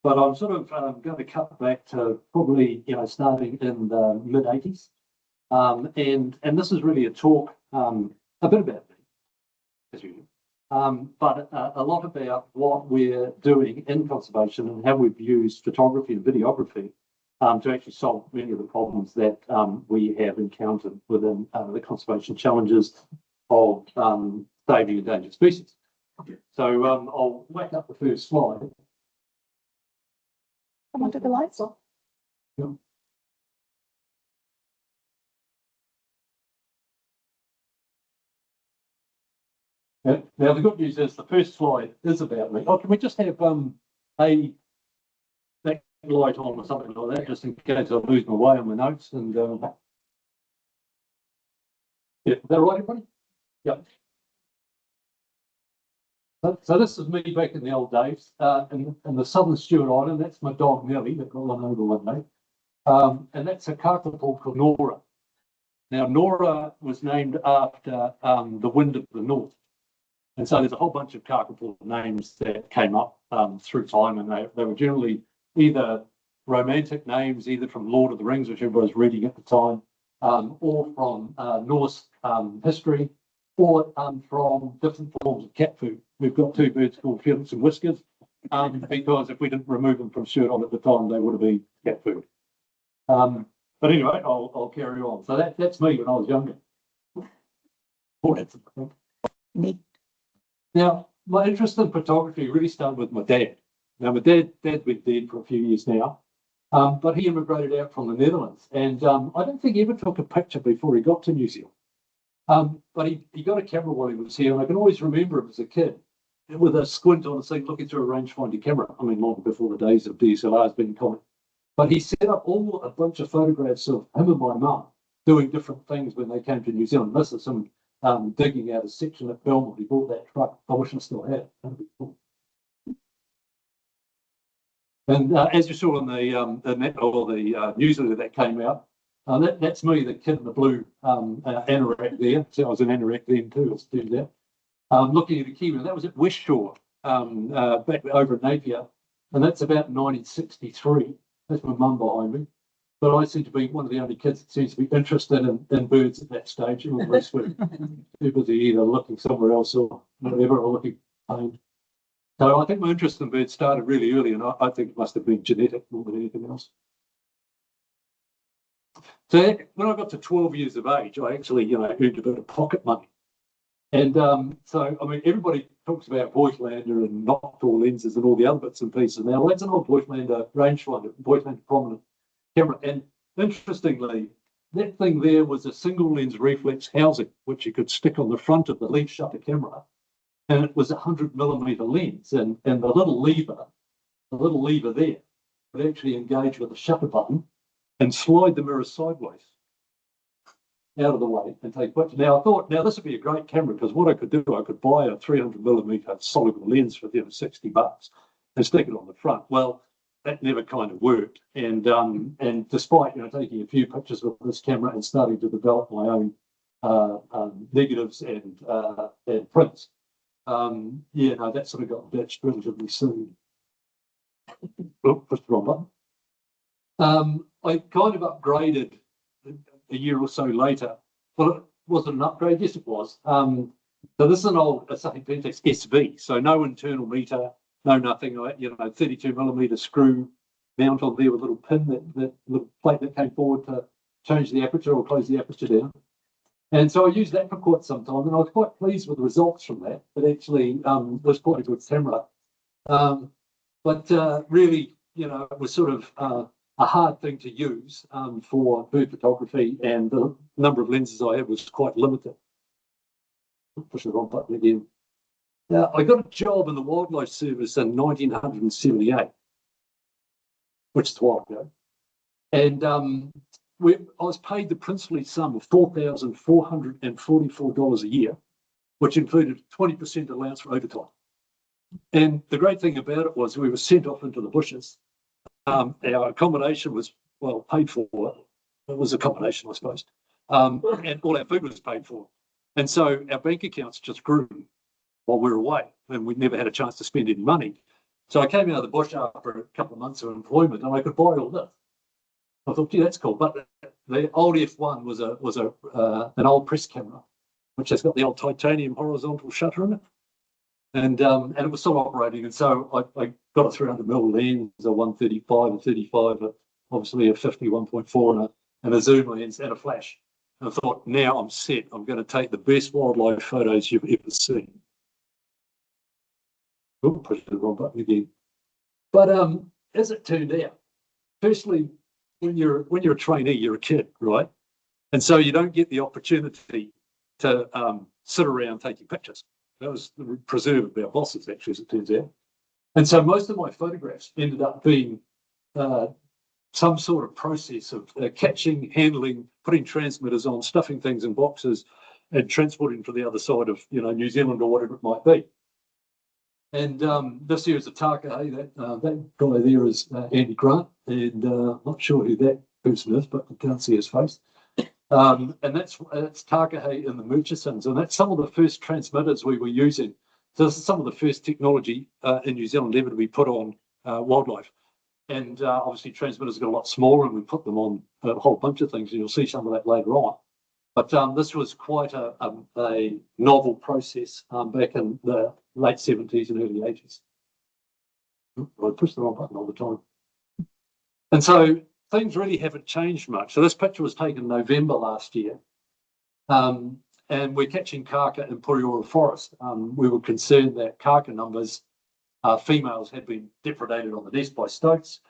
but I'm sort of going to cut back to probably, starting in the mid-80s. And this is really a talk a bit about me, as usual, but a lot about what we're doing in conservation and how we've used photography and videography to actually solve many of the problems that we have encountered within the conservation challenges of saving endangered species. So I'll whack up the first slide. Come on to the lights. Yeah. Now the good news is the first slide is about me. Oh, can we just have a light on or something like that, just in case I lose my way on my notes? And yeah, is that right, everybody? Yeah. So this is me back in the old days in the southern Stewart Island. That's my dog Nellie that got run over one day, and that's a kakapo called Nora. Now Nora was named after the wind of the north. And so there's a whole bunch of kakapo names that came up through time, and they were generally either romantic names, either from Lord of the Rings, which everybody was reading at the time, or from Norse history, or from different forms of cat food. We've got two birds called Felix and Whiskers, because if we didn't remove them from Stewart Island at the time, they would have been cat food. But anyway, I'll carry on. So that's me when I was younger. Neat. Now, my interest in photography really started with my dad. Now, my dad's been dead for a few years now, but he immigrated out from the Netherlands. And I don't think he ever took a picture before he got to New Zealand. But he got a camera while he was here, and I can always remember him as a kid with a squint on a thing looking through a rangefinder camera. I mean, long before the days of DSLRs being common. But he set up a bunch of photographs of him and my mum doing different things when they came to New Zealand. This is some digging out a section at Belmont. He bought that truck. I wish I still had it. That'd be cool. And as you saw in the net or the newsletter that came out, that's me, the kid in the blue anorak there. So I was an anorak then too, it turns out. Looking at a kiwi, and that was at West Shore, back over in Napier, and that's about 1963. That's my mum behind me. But I seem to be one of the only kids that seems to be interested in birds at that stage. It was very sweet. Too busy either looking somewhere else or whatever, or looking pained. So I think my interest in birds started really early, and I think it must have been genetic more than anything else. So when I got to 12 years of age, I actually, earned a bit of pocket money. And so, I mean, everybody talks about Voigtlander and Noctol lenses and all the other bits and pieces. Now, that's an old Voigtlander rangefinder, Voigtlander prominent camera. And interestingly, that thing there was a single lens reflex housing, which you could stick on the front of the lens shutter camera. And it was a 100mm lens. And the little lever there would actually engage with the shutter button and slide the mirror sideways out of the way and take pictures. Now I thought, this would be a great camera, because what I could do, I could buy a 300mm soluble lens for $60 and stick it on the front. Well, that never kind of worked. And despite taking a few pictures with this camera and starting to develop my own negatives and prints, that sort of got ditched relatively soon. Oh, pushed the wrong button. I kind of upgraded a year or so later. Well, it wasn't an upgrade. Yes, it was. So this is an old Asahi Pentax SV. So no internal meter, no nothing. 32mm screw mount on there with a little pin, that little plate that came forward to change the aperture or close the aperture down. And so I used that for quite some time, and I was quite pleased with the results from that. It actually was quite a good camera. But really, it was sort of a hard thing to use for bird photography, and the number of lenses I had was quite limited. Push the wrong button again. Now, I got a job in the Wildlife Service in 1978, which is a while ago. And I was paid the princely sum of $4,444 a year, which included 20% allowance for overtime. And the great thing about it was we were sent off into the bushes. Our accommodation was well paid for. It was accommodation, I suppose. And all our food was paid for. And so our bank accounts just grew while we were away, and we never had a chance to spend any money. So I came out of the bush after a couple of months of employment, and I could buy all this. I thought, gee, that's cool. But the old F1 was an old press camera, which has got the old titanium horizontal shutter in it, and it was still operating. And so I got a 300mm lens, a 135, a 35, obviously a 50 1.4, and a zoom lens and a flash. And I thought, now I'm set. I'm going to take the best wildlife photos you've ever seen. Oh, pushed the wrong button again. But as it turned out, firstly, when you're a trainee, you're a kid, right? And so you don't get the opportunity to sit around taking pictures. That was the preserve of our bosses, actually, as it turns out. And so most of my photographs ended up being some sort of process of catching, handling, putting transmitters on, stuffing things in boxes, and transporting to the other side of New Zealand or whatever it might be. And this here is a Takahe. That guy there is Andy Grant, and not sure who that person is, but I can't see his face. And that's Takahe in the Murchisons, and that's some of the first transmitters we were using. So this is some of the first technology in New Zealand ever to be put on wildlife. And obviously transmitters got a lot smaller, and we put them on a whole bunch of things, and you'll see some of that later on. But this was quite a novel process back in the late 70s and early 80s. I push the wrong button all the time. And so things really haven't changed much. So this picture was taken November last year. And we're catching kaka in Puriora Forest. We were concerned that kaka numbers, females had been depredated on the nest by stoats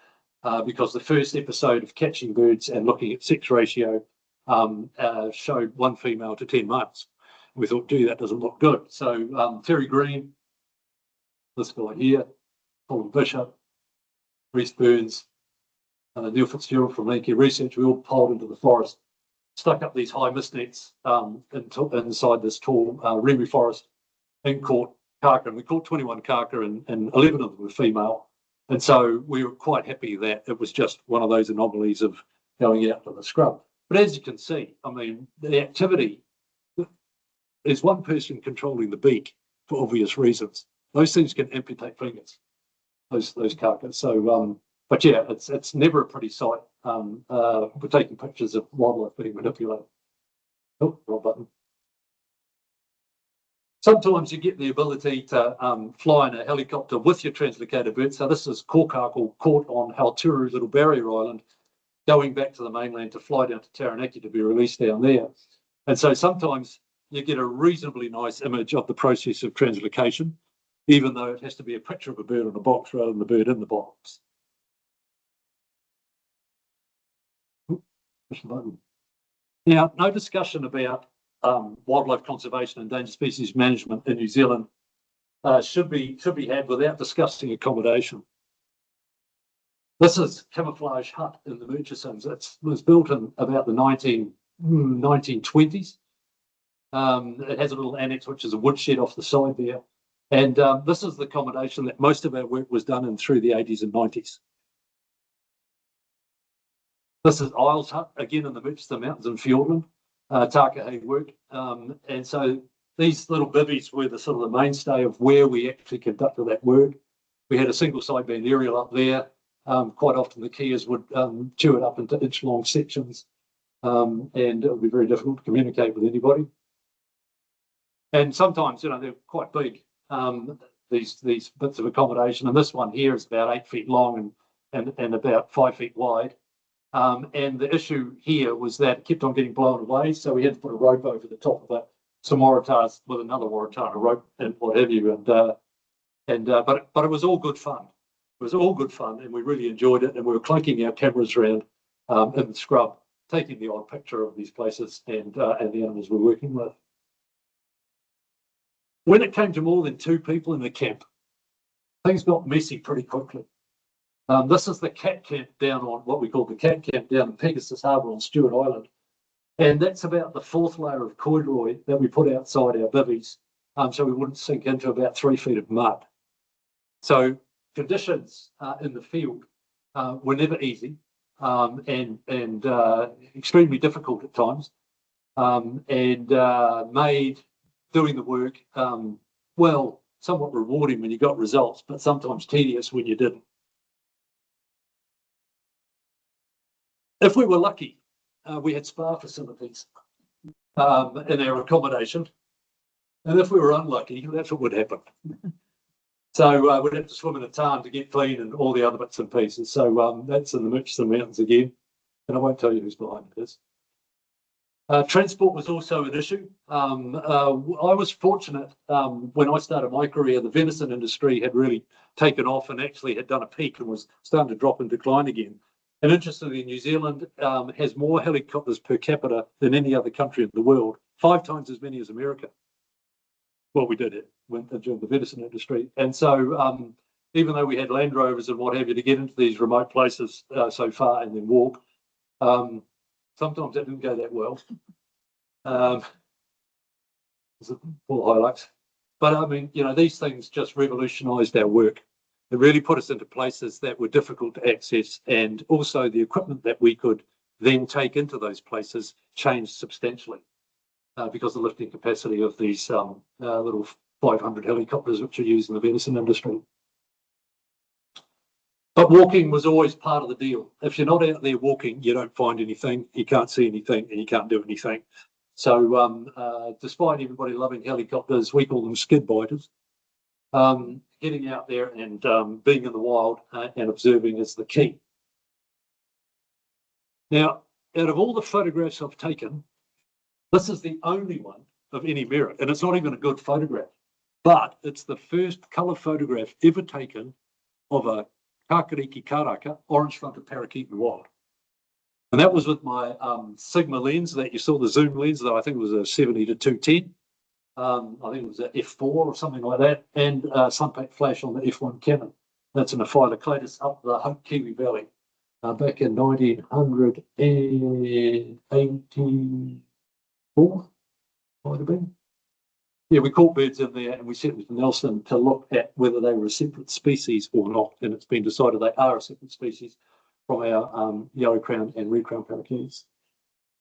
because the first episode of catching birds and looking at sex ratio showed 1 female to 10 males. We thought, gee, that doesn't look good. So Terry Green, this guy here, Paul Bishop, Reese Burns, Neil Fitzgerald from Landcare Research, we all piled into the forest, stuck up these high mist nets inside this tall Remu forest, and caught kaka. And we caught 21 kaka, and 11 of them were female. And so we were quite happy that it was just one of those anomalies of going out to the scrub. But as you can see, I mean, the activity, there's one person controlling the beak for obvious reasons. Those things can amputate fingers, those carcass. So, but yeah, it's never a pretty sight. We're taking pictures of wildlife being manipulated. Oh, wrong button. Sometimes you get the ability to fly in a helicopter with your translocated bird. So this is kōkako caught on Hauturu, Little Barrier Island, going back to the mainland to fly down to Taranaki to be released down there. And so sometimes you get a reasonably nice image of the process of translocation, even though it has to be a picture of a bird in a box rather than the bird in the box. Push the button. Now, no discussion about wildlife conservation and endangered species management in New Zealand should be had without discussing accommodation. This is Camouflage Hut in the Murchisons. It was built in about the 1920s. It has a little annex, which is a woodshed off the side there. And this is the accommodation that most of our work was done in through the 80s and 90s. This is Isles Hut, again in the Murchison Mountains in Fiordland, Takahe work. And so these little bivvies were the sort of the mainstay of where we actually conducted that work. We had a single sideband aerial up there. Quite often the keas would chew it up into inch-long sections, and it would be very difficult to communicate with anybody. And sometimes, they're quite big, these bits of accommodation. And this one here is about 8 feet long and about 5 feet wide. And the issue here was that it kept on getting blown away, so we had to put a rope over the top of it, some waratahs with another waratah, a rope and what have you. But it was all good fun. It was all good fun, and we really enjoyed it. And we were clunking our cameras around in the scrub, taking the odd picture of these places and the animals we're working with. When it came to more than 2 people in the camp, things got messy pretty quickly. This is the cat camp down on what we call the cat camp down in Pegasus Harbour on Stewart Island. And that's about the 4th layer of corduroy that we put outside our bivvies, so we wouldn't sink into about 3 feet of mud. So conditions in the field were never easy and extremely difficult at times, and made doing the work, somewhat rewarding when you got results, but sometimes tedious when you didn't. If we were lucky, we had spa facilities in our accommodation. And if we were unlucky, that's what would happen. So we'd have to swim in a tarn to get clean and all the other bits and pieces. So that's in the Murchison Mountains again. And I won't tell you who's behind it is. Transport was also an issue. I was fortunate when I started my career, the venison industry had really taken off and actually had done a peak and was starting to drop and decline again. And interestingly, New Zealand has more helicopters per capita than any other country in the world, 5 times as many as America. Well, we did it during the venison industry. And so even though we had Land Rovers and what have you to get into these remote places so far and then walk, sometimes that didn't go that well. Full highlights. But I mean, you know, these things just revolutionised our work. It really put us into places that were difficult to access, and also the equipment that we could then take into those places changed substantially because of the lifting capacity of these little 500 helicopters which are used in the venison industry. But walking was always part of the deal. If you're not out there walking, you don't find anything, you can't see anything, and you can't do anything. So despite everybody loving helicopters, we call them skid biters. Getting out there and being in the wild and observing is the key. Now, out of all the photographs I've taken, this is the only one of any merit, and it's not even a good photograph, but it's the first colour photograph ever taken of a Kakariki karaka, orange-fronted parakeet in the wild. And that was with my Sigma lens that you saw, the zoom lens, that I think was a 70 to 210. I think it was an F4 or something like that, and sunpack flash on the F1 Canon. That's in a Phyllocladus up the Hope Kiwi Valley back in 1984, might have been. Yeah, we caught birds in there and we sent them to Nelson to look at whether they were a separate species or not, and it's been decided they are a separate species from our yellow-crowned and red-crowned parakeets.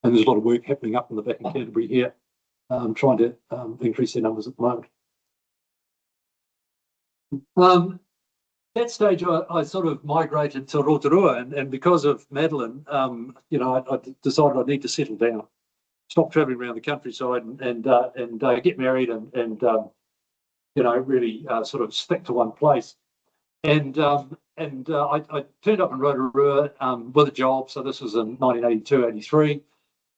And there's a lot of work happening up in the back in Canterbury here, trying to increase their numbers at the moment. That stage, I sort of migrated to Rotorua, and because of Madeline, you know, I decided I need to settle down, stop travelling around the countryside, and get married, and you know, really sort of stick to one place. And I turned up in Rotorua with a job. So this was in 1982, 83.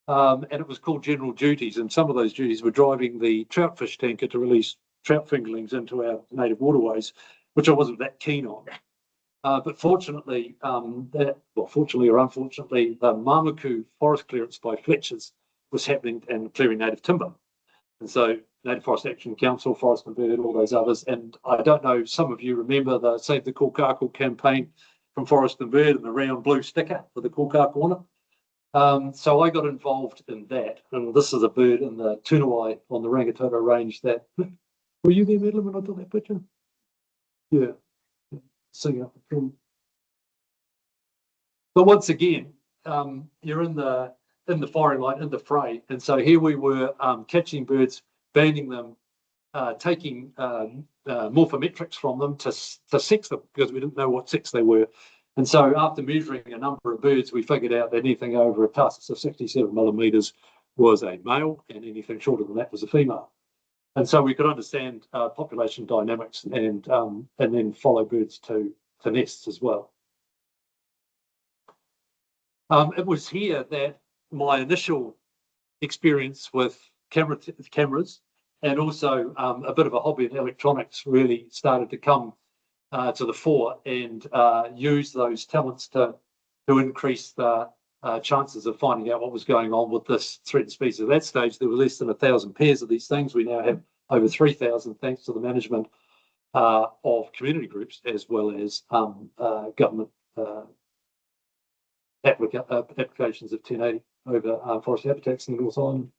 And it was called General Duties, and some of those duties were driving the trout fish tanker to release trout fingerlings into our native waterways, which I wasn't that keen on. But fortunately, fortunately or unfortunately, the Mamaku forest clearance by Fletcher's was happening and clearing native timber. And so Native Forest Action Council, Forest and Bird, all those others. And I don't know, some of you remember the Save the Kōkako campaign from Forest and Bird and the round blue sticker with the kōkako on it. So I got involved in that, and this is a bird in the Tunawai on the Rangitoto range. That were you there, Madeline, when I took that picture? Yeah, singing up the tree. But once again, you're in the firing line, in the fray, and so here we were catching birds, banding them, taking morphometrics from them to sex them because we didn't know what sex they were. And so after measuring a number of birds, we figured out that anything over a tusk of 67 millimetres was a male, and anything shorter than that was a female. And so we could understand population dynamics and then follow birds to nests as well. It was here that my initial experience with cameras and also a bit of a hobby in electronics really started to come to the fore, and use those talents to increase the chances of finding out what was going on with this threatened species. At that stage, there were less than 1,000 pairs of these things. We now have over 3,000, thanks to the management of community groups as well as government applications of 1080 over forest habitats in the North Island.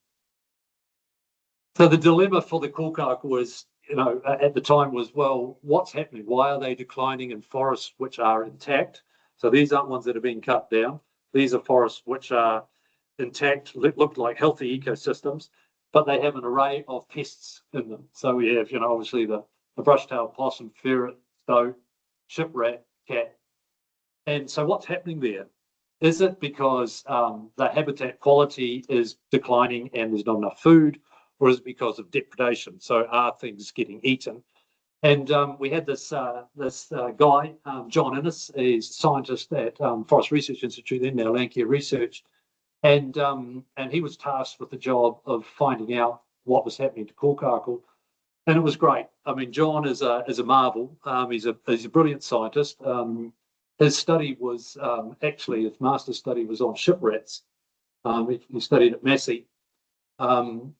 So the dilemma for the kōkako was, you know, at the time was, well, what's happening? Why are they declining in forests which are intact? So these aren't ones that are being cut down. These are forests which are intact, look like healthy ecosystems, but they have an array of pests in them. So we have, you know, obviously the a brush-tailed possum, ferret, stoat, shipwrat, cat. And so what's happening there? Is it because the habitat quality is declining and there's not enough food, or is it because of depredation? So are things getting eaten? And we had this guy, John Innes, he's a scientist at Forest Research Institute, then now Landcare Research, and he was tasked with the job of finding out what was happening to kōkako, and it was great. I mean, John is a marvel. He's a brilliant scientist. His study was actually his master's study was on shiprats. He studied at Massey, so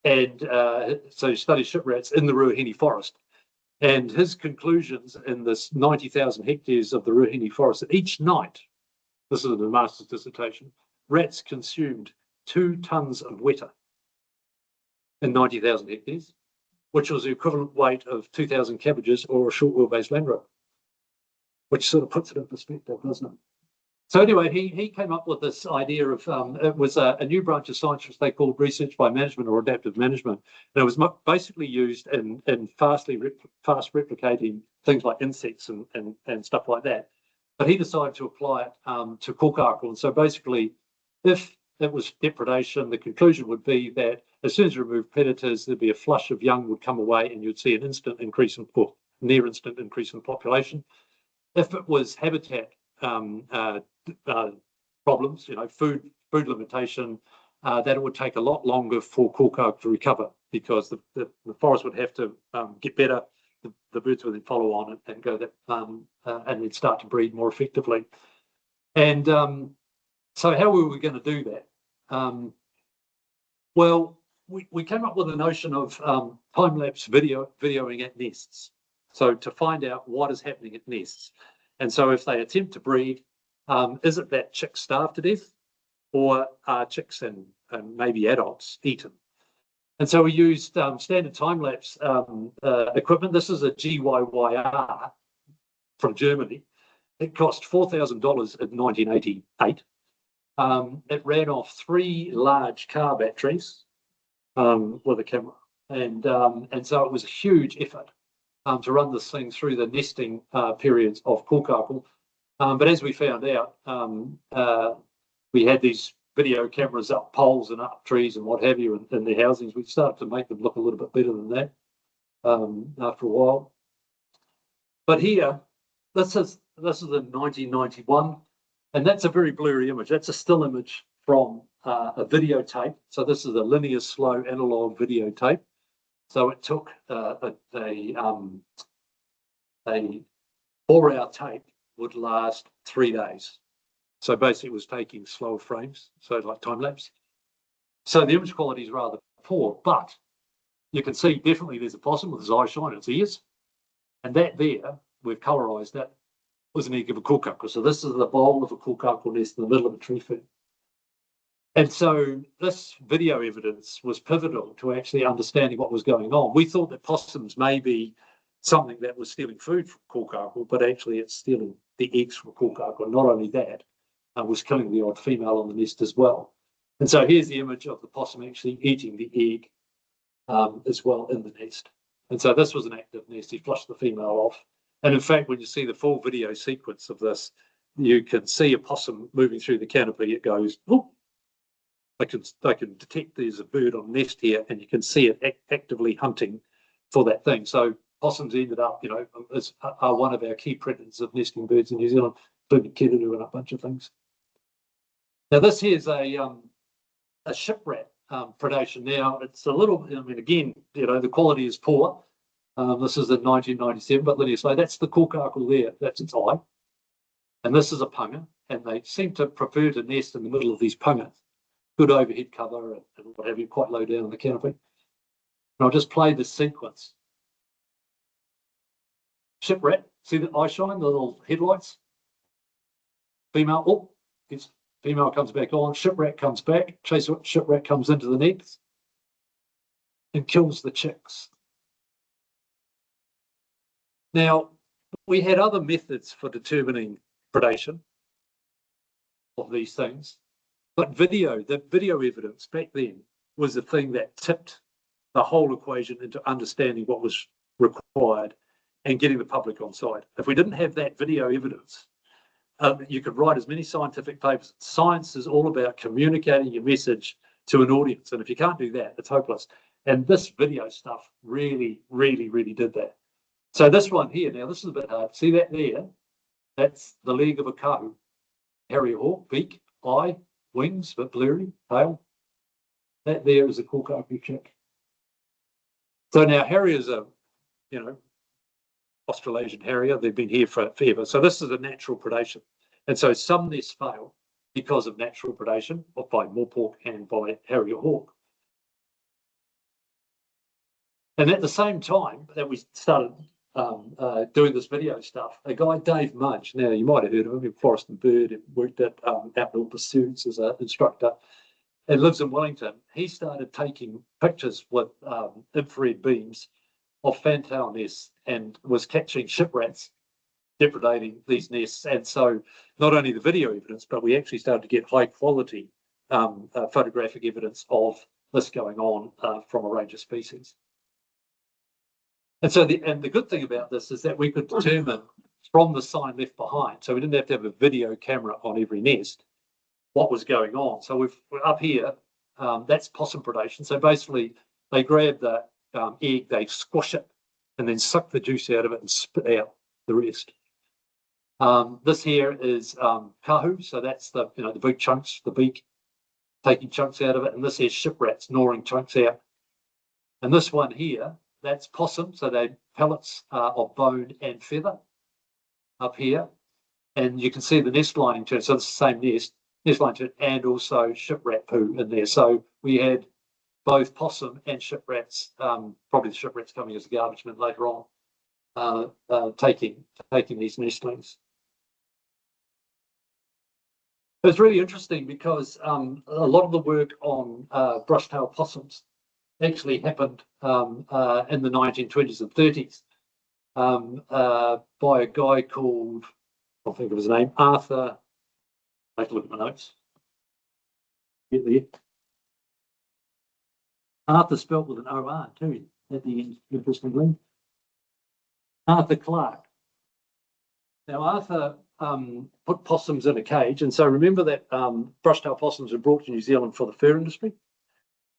he studied shiprats in the Ruahine forest. And his conclusions in this 90,000 hectares of the Ruahine forest, that each night, this is the master's dissertation, rats consumed 2 tons of weta in 90,000 hectares, which was the equivalent weight of 2,000 cabbages or a short wheelbase Land Rover, which sort of puts it in perspective, doesn't it? So anyway, he came up with this idea of, it was a new branch of science which they called research by management or adaptive management. And it was basically used in fast replicating things like insects and stuff like that. But he decided to apply it to kōkako. And so basically, if it was depredation, the conclusion would be that as soon as you remove predators, there'd be a flush of young would come away and you'd see an instant increase in, or near instant increase in population. If it was habitat problems, food limitation, that it would take a lot longer for kōkako to recover because the forest would have to get better. The birds would then follow on and go that and then start to breed more effectively. And so how were we going to do that? Well, we came up with a notion of time-lapse videoing at nests. So to find out what is happening at nests. And so if they attempt to breed, is it that chicks starve to death, or are chicks and maybe adults eaten? And so we used standard time-lapse equipment. This is a GYYR from Germany. It cost $4,000 in 1988. It ran off 3 large car batteries with a camera. And so it was a huge effort to run this thing through the nesting periods of kōkako. But as we found out, we had these video cameras up poles and up trees and what have you in their housings. We started to make them look a little bit better than that after a while. But here, this is in 1991, and that's a very blurry image. That's a still image from a videotape. So this is a linear slow analog videotape. So it took a 4-hour tape would last 3 days. So basically it was taking slower frames, so like time lapse. So the image quality is rather poor, but you can see definitely there's a possum with his eye shine, its ears. And that there, we've colorized that, was an egg of a kōkako. So this is the bowl of a kōkako nest in the middle of a tree fern. And so this video evidence was pivotal to actually understanding what was going on. We thought that possums may be something that was stealing food from kōkako, but actually it's stealing the eggs from kōkako. Not only that, was killing the odd female on the nest as well. And so here's the image of the possum actually eating the egg as well in the nest. And so this was an active nest. He flushed the female off. And in fact, when you see the full video sequence of this, you can see a possum moving through the canopy. It goes, oh, I can detect there's a bird on the nest here, and you can see it actively hunting for that thing. So possums ended up, are one of our key predators of nesting birds in New Zealand, including kiriru and a bunch of things. Now this here's a shiprat predation. Now it's a little, again, the quality is poor. This is in 1997, but linear slow. That's the kōkako there. That's its eye. And this is a punga, and they seem to prefer to nest in the middle of these pungas. Good overhead cover and what have you, quite low down on the canopy. And I'll just play this sequence. Shiprat, see the eye shine, the little headlights? Female, oh, it's female comes back on, shiprat comes back, shiprat comes into the nest and kills the chicks. Now, we had other methods for determining predation of these things, but the video evidence back then was the thing that tipped the whole equation into understanding what was required and getting the public on side. If we didn't have that video evidence, you could write as many scientific papers. Science is all about communicating your message to an audience. And if you can't do that, it's hopeless. And this video stuff really, really, really did that. So this one here, now this is a bit hard. See that there? That's the leg of a kahu. Harrier hawk, beak, eye, wings, but blurry, tail. That there is a kōkākū chick. So now harriers are, Australasian harrier. They've been here forever. So this is a natural predation. And so some nests fail because of natural predation, or by moorpork and by harrier hawk. And at the same time that we started doing this video stuff, a guy, Dave Mudge, now you might have heard of him, Forest and Bird, worked at Outdoor Pursuits as an instructor, and lives in Wellington. He started taking pictures with infrared beams of fantail nests and was catching ship rats depredating these nests. And so not only the video evidence, but we actually started to get high quality photographic evidence of this going on from a range of species. And so the good thing about this is that we could determine from the sign left behind, so we didn't have to have a video camera on every nest, what was going on. So we're up here, that's possum predation. So basically they grab the egg, they squash it, and then suck the juice out of it and spit out the rest. This here is kahu, so that's the the big chunks, the beak, taking chunks out of it, and this here's ship rats gnawing chunks out. And this one here, that's possum, so they pellets of bone and feather up here, and you can see the nest lining turn. So it's the same nest line turn, and also ship rat poo in there. So we had both possum and ship rats, probably the ship rats coming as a garbage bin later on, taking these nestlings. It was really interesting because a lot of the work on brush-tailed possums actually happened in the 1920s and 30s by a guy called, I'll think of his name, Arthur. I have to look at my notes. Get there. Arthur spelt with an O-R too at the end, interestingly. Arthur Clarke. Now Arthur put possums in a cage, and so remember that brush-tailed possums were brought to New Zealand for the fur industry.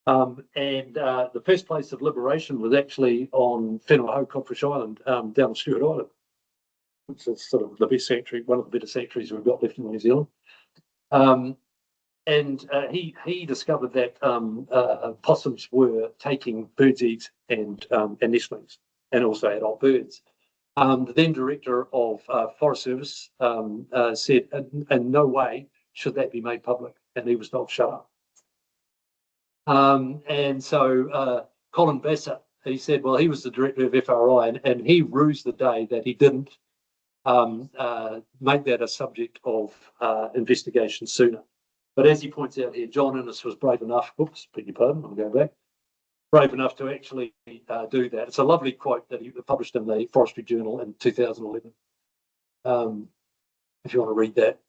And the first place of liberation was actually on Whenua Codfish Island, down on Stewart Island, which is sort of the best sanctuary, one of the better sanctuaries we've got left in New Zealand. And he discovered that possums were taking birds' eggs and nestlings, and also adult birds. The then director of Forest Service said, in no way should that be made public, and he was told, shut up. And so Colin Bassett, he said, well, he was the director of FRI, and he rused the day that he didn't make that a subject of investigation sooner. But as he points out here, John Innes was brave enough, oops, beg your pardon, I'm going back, brave enough to actually do that. It's a lovely quote that he published in the Forestry Journal in 2011, if you want to read that.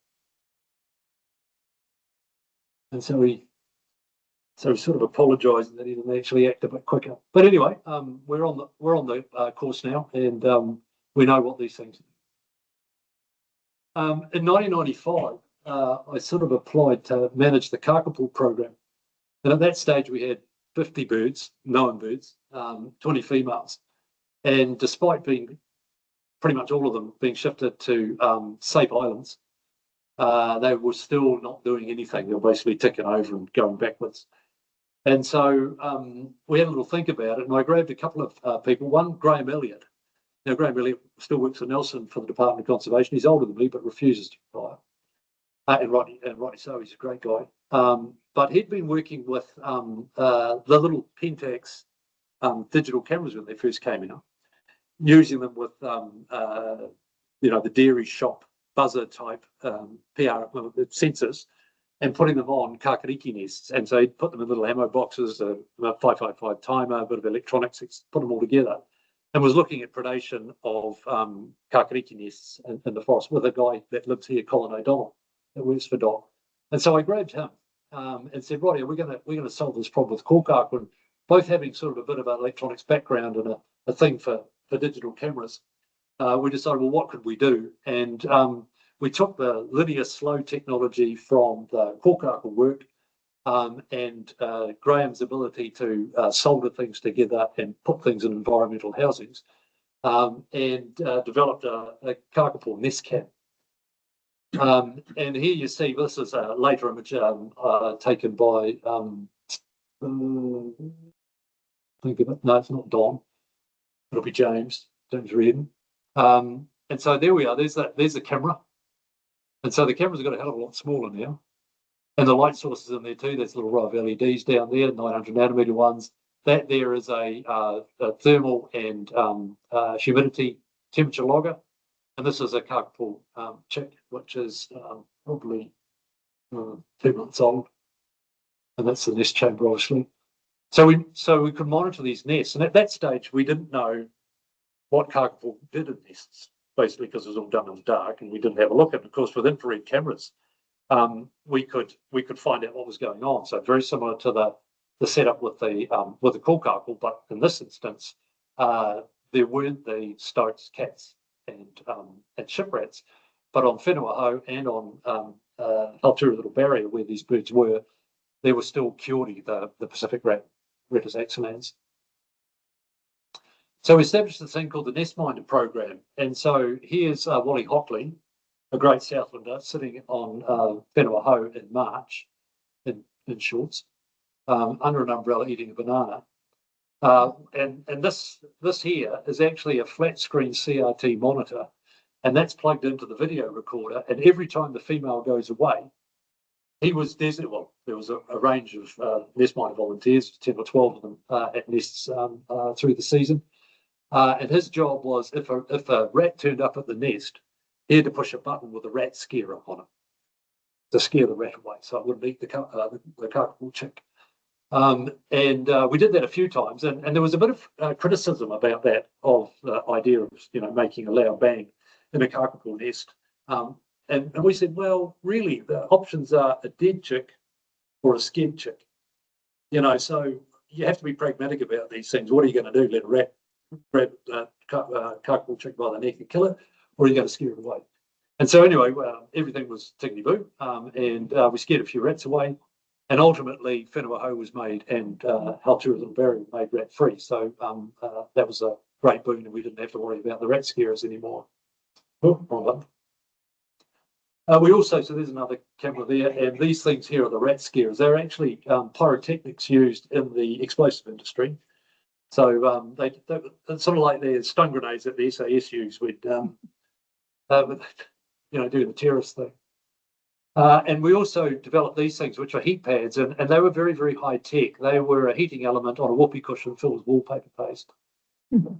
And so he sort of apologising that he didn't actually act a bit quicker. But anyway, we're on the course now, and we know what these things are. In 1995, I sort of applied to manage the kakapo program, and at that stage we had 50 birds, known birds, 20 females, and despite being pretty much all of them being shifted to safe islands, they were still not doing anything. They were basically ticking over and going backwards. And so we had a little think about it, and I grabbed a couple of people. One, Graham Elliott. Now, Graham Elliott still works for Nelson for the Department of Conservation. He's older than me, but refuses to retire. And rightly so, he's a great guy. But he'd been working with the little Pentax digital cameras when they first came out, using them with the dairy shop buzzer type PR sensors, and putting them on kakariki nests. And so he'd put them in little ammo boxes, a 555 timer, a bit of electronics, put them all together, and was looking at predation of kakariki nests in the forest with a guy that lives here, Colin O'Donnell, that works for DOC. And so I grabbed him and said, right, we're going to solve this problem with kōkākū, and both having sort of a bit of an electronics background and a thing for for digital cameras, we decided, well, what could we do? And we took the linear slow technology from the Kōkako work and Graham's ability to solder things together and put things in environmental housings, and developed a kakapo nest cam. And here you see, this is a later image taken by, think of it, no, it's not Don, it'll be James Reardon. And so there we are, there's the camera. And so the camera's got a hell of a lot smaller now. And the light sources in there too, there's a little row of LEDs down there, 900 nanometer ones. That there is a thermal and humidity temperature logger. And this is a kakapo chick, which is probably 2 months old. And that's the nest chamber, obviously. So we could monitor these nests. And at that stage, we didn't know what kakapo did in nests, basically because it was all done in the dark and we didn't have a look at it. Of course, with infrared cameras, we could find out what was going on. So very similar to the setup with the kōkako, but in this instance, there weren't the stoats, cats, and ship rats, but on Whenua Hou and on Altura Little Barrier, where these birds were, there was still Kiori, the Pacific rat, Rettus axonans. So we established this thing called the Nest Minder program, and so here's Wally Hockley, a great Southlander, sitting on Whenua Hou in March in shorts, under an umbrella eating a banana. And this here is actually a flat screen CRT monitor, and that's plugged into the video recorder. And every time the female goes away, there was a range of nest minder volunteers, 10 or 12 of them at nests through the season. And his job was, if a rat turned up at the nest, he had to push a button with a rat scarer on it to scare the rat away, so it wouldn't eat the kakapo chick. And we did that a few times, and there was a bit of criticism about that, of the idea of making a loud bang in a kakapo nest. And we said, well, really, the options are a dead chick or a scared chick. So you have to be pragmatic about these things. What are you going to do? Let a rat grab kakapo chick by the neck and kill it, or are you going to scare it away? And so anyway, everything was tickety-boo, and we scared a few rats away. And ultimately, Whenua Hou was made, and Altura Little Barrier made rat-free. So that was a great boon, and we didn't have to worry about the rat scarers anymore. Oh, wrong button. We also, so there's another camera there, and these things here are the rat scarers. They're actually pyrotechnics used in the explosive industry. So it's sort of like the stun grenades that the SAS use with, doing the terrorist thing. And we also developed these things, which are heat pads, and they were very, very high tech. They were a heating element on a whoopee cushion filled with wallpaper paste. Mm-hmm.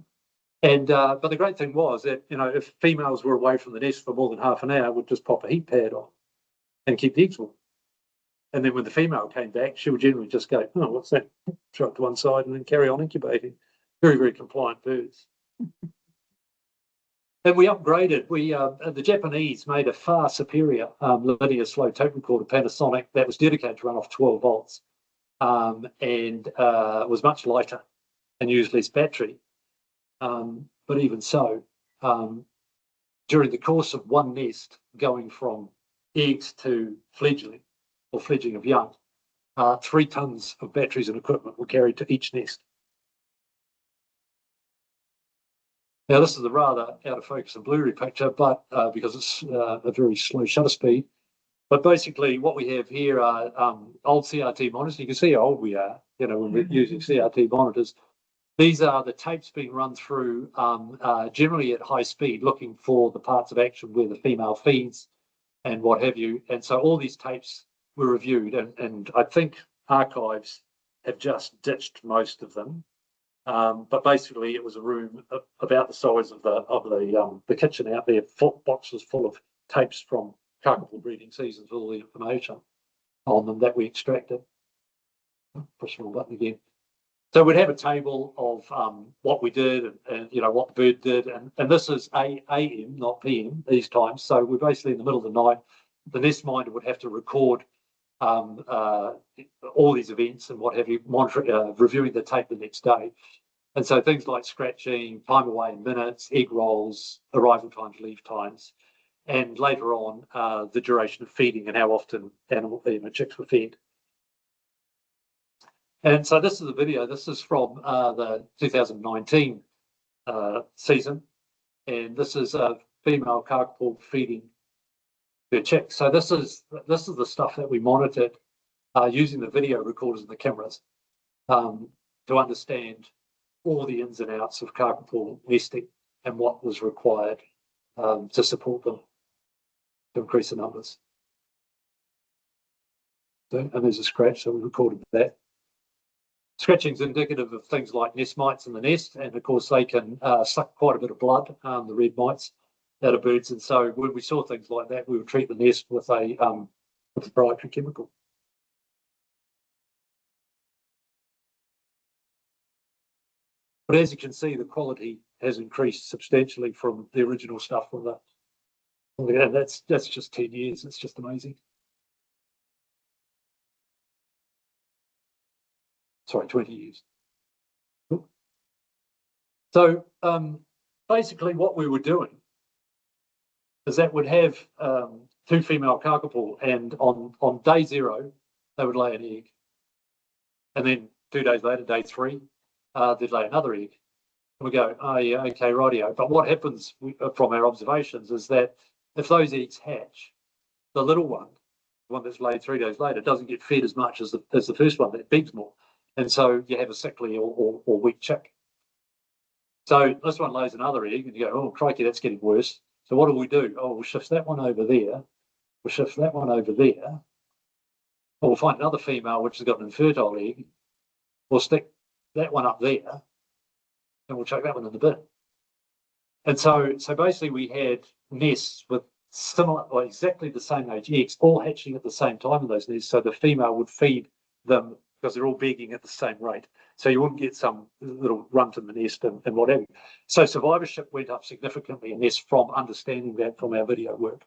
And but the great thing was that if females were away from the nest for more than half an hour, we'd just pop a heat pad on and keep the eggs warm. And then when the female came back, she would generally just go, "Oh, what's that?" Throw it to one side and then carry on incubating. Very, very compliant birds. And we upgraded. The Japanese made a far superior linear slow tape recorder, Panasonic, that was dedicated to run off 12 volts, and was much lighter and used less battery. But even so, during the course of one nest, going from eggs to fledgling or fledging of young, 3 tons of batteries and equipment were carried to each nest. Now, this is a rather out of focus and blurry picture, but because it's a very slow shutter speed. But basically, what we have here are old CRT monitors. You can see how old we are, when we're using CRT monitors. These are the tapes being run through, generally at high speed, looking for the parts of action where the female feeds and what have you. And so all these tapes were reviewed, and I think archives have just ditched most of them. But basically, it was a room about the size of the kitchen out there, boxes full of tapes from kakapo breeding seasons with all the information on them that we extracted. Push the wrong button again. So we'd have a table of what we did and what the bird did, and this is AM, not PM these times. So we're basically in the middle of the night. The nest minder would have to record all these events and what have you, reviewing the tape the next day. And so things like scratching, time away in minutes, egg rolls, arrival times, leave times, and later on, the duration of feeding and how often chicks were fed. And so this is a video. This is from the 2019 season, and this is a female kakapo feeding their chicks. So this is the stuff that we monitored using the video recorders and the cameras to understand all the ins and outs of kakapo nesting and what was required to support them to increase the numbers. So, and there's a scratch, so we recorded that. Scratching is indicative of things like nest mites in the nest, and of course they can suck quite a bit of blood, the red mites, out of birds. And so when we saw things like that, we would treat the nest with a proprietary chemical. But as you can see, the quality has increased substantially from the original stuff from the. And that's just 10 years. It's just amazing. Sorry, 20 years. So basically what we were doing is that we'd have two female kakapo, and on day 0, they would lay an egg. And then 2 days later, day 3, they'd lay another egg. And we go, oh yeah, okay, rightio. But what happens from our observations is that if those eggs hatch, the little one, the one that's laid 3 days later, doesn't get fed as much as the first one, that begs more. And so you have a sickly or weak chick. So this one lays another egg, and you go, oh, crikey, that's getting worse. So what do? Oh, we'll shift that one over there. We'll shift that one over there. Or we'll find another female which has got an infertile egg. We'll stick that one up there, and we'll chuck that one in the bin. And so basically we had nests with similar, or exactly the same age eggs, all hatching at the same time in those nests. So the female would feed them because they're all begging at the same rate. So you wouldn't get some little runt in the nest and whatever. So survivorship went up significantly in this from understanding that from our video work.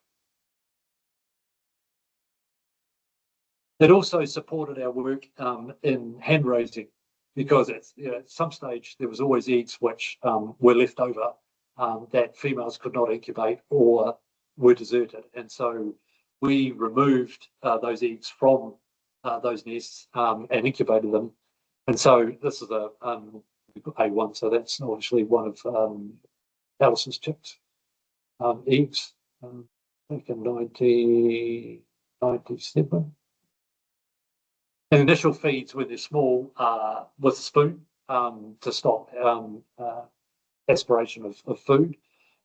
It also supported our work in hand raising, because at some stage there was always eggs which were left over that females could not incubate or were deserted. And so we removed those eggs from those nests and incubated them. And so this is a A1, so that's obviously one of Alice's chicks, eggs, back in 1997. And initial feeds when they're small with a spoon to stop aspiration of food,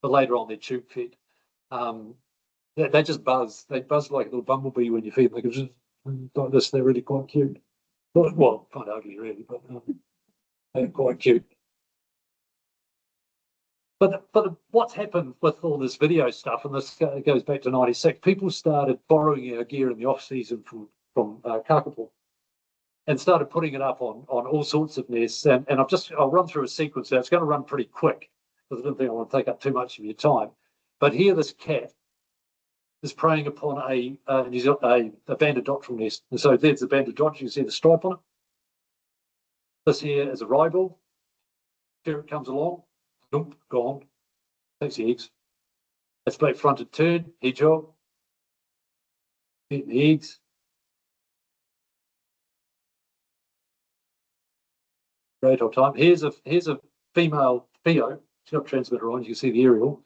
but later on they're tube fed. They just buzz. They buzz like a little bumblebee when you feed them. They can just like this. They're really quite cute. Well, kind of ugly, really, but they're quite cute. But what's happened with all this video stuff, and this goes back to '96, people started borrowing our gear in the off season from kakapo, and started putting it up on all sorts of nests. And I'll run through a sequence now. It's going to run pretty quick because I don't think I want to take up too much of your time. But here, this cat is preying upon a banded dotterel nest. And so there's the banded dotterel. You can see the stripe on it. This here is a ribald. Ferret comes along, boom, gone, takes the eggs. That's black-fronted tern, hedgehog, eating the eggs. Great old time. Here's a female Theo. She's got a transmitter on. You can see the aerial,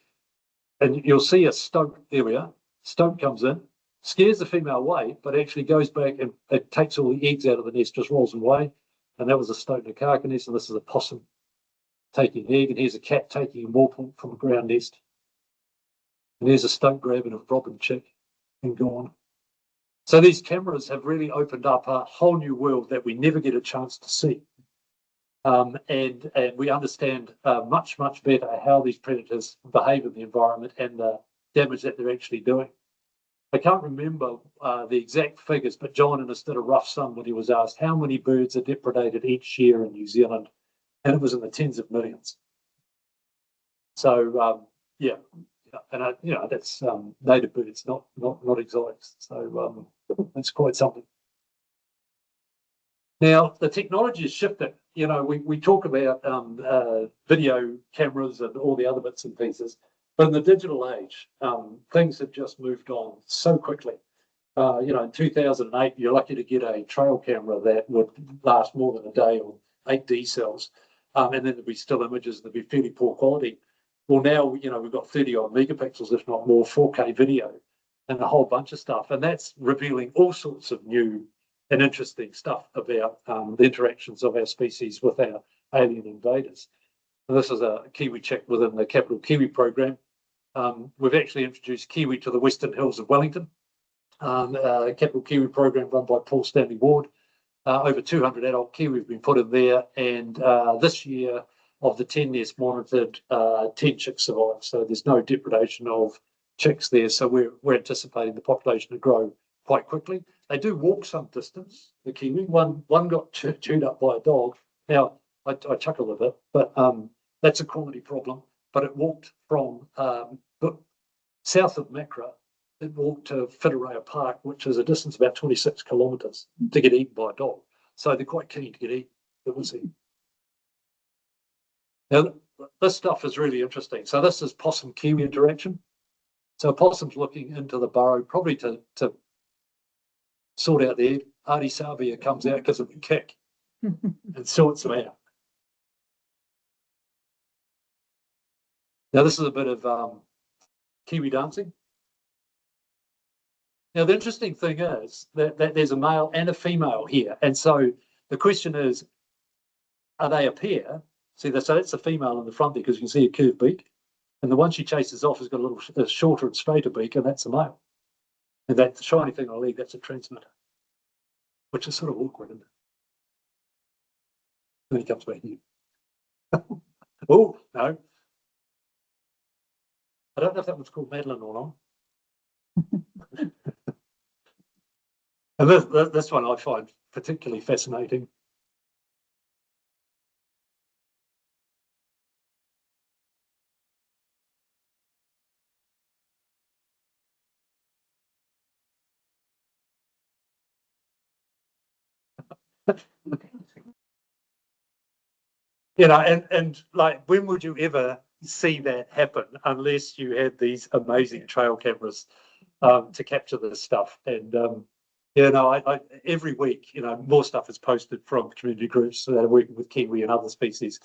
and you'll see a stoat. There we are. Stoat comes in, scares the female away, but actually goes back and it takes all the eggs out of the nest, just rolls them away. And that was a stoat in a carcass nest, and this is a possum taking an egg, and here's a cat taking a morphle from a ground nest. And there's a stoat grabbing a robin chick and gone. So these cameras have really opened up a whole new world that we never get a chance to see. And we understand much better how these predators behave in the environment and the damage that they're actually doing. I can't remember the exact figures, but John Innes did a rough sum when he was asked how many birds are depredated each year in New Zealand, and it was in the tens of millions. So yeah, and that's native birds, not exotics. So that's quite something. Now, the technology has shifted. You know, we talk about video cameras and all the other bits and pieces, but in the digital age, things have just moved on so quickly. You know, in 2008, you're lucky to get a trail camera that would last more than a day on 8D cells, and then there'd be still images that'd be fairly poor quality. Well, now, you know, we've got 30 odd megapixels, if not more, 4K video and a whole bunch of stuff. And that's revealing all sorts of new and interesting stuff about the interactions of our species with our alien invaders. And this is a Kiwi chick within the Capital Kiwi program. We've actually introduced Kiwi to the Western Hills of Wellington. Capital Kiwi program run by Paul Stanley Ward. Over 200 adult Kiwi have been put in there, and this year, of the 10 nests monitored, 10 chicks survived. So there's no depredation of chicks there. So we're anticipating the population to grow quite quickly. They do walk some distance, the Kiwi. One got chewed up by a dog. Now, I chuckle a bit, but that's a quality problem. But it walked from south of Macra, it walked to Whitireia Park, which is a distance of about 26 kilometres to get eaten by a dog. So they're quite keen to get eaten. It was eaten. Now, this stuff is really interesting. So this is possum-kiwi interaction. So possum's looking into the burrow, probably to sort out the egg. Artie Savia comes out, gives him a kick, and sorts them out. Now, this is a bit of Kiwi dancing. Now, the interesting thing is that there's a male and a female here. And so the question is, are they a pair? See, so that's the female in the front there because you can see a curved beak. And the one she chases off has got a shorter and straighter beak, and that's the male. And that shiny thing on the leg, that's a transmitter, which is sort of awkward, isn't it? Then he comes back here. Oh, no. I don't know if that one's called Madeline or not. And this one I find particularly fascinating. You know, and like, when would you ever see that happen unless you had these amazing trail cameras to capture this stuff? And you know, I every week, you know, more stuff is posted from community groups that are working with Kiwi and other species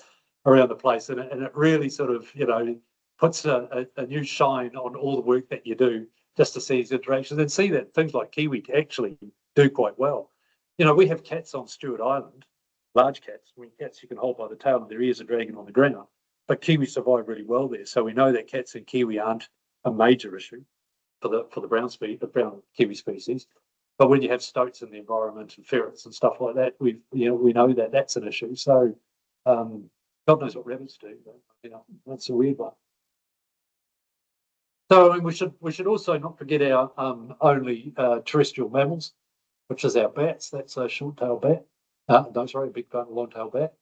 around the place, and it really sort of, you know, puts a new shine on all the work that you do just to see these interactions and see that things like Kiwi actually do quite well. You know, we have cats on Stewart Island, large cats. I mean, cats you can hold by the tail and their ears are dragging on the ground, but Kiwi survive really well there. So we know that cats and Kiwi aren't a major issue for the brown Kiwi species. But when you have stoats in the environment and ferrets and stuff like that, we know that that's an issue. So God knows what rabbits do, but you know, that's a weird one. So I mean, we should also not forget our only terrestrial mammals, which is our bats. That's a short-tailed bat. No, sorry, a big long-tailed bat.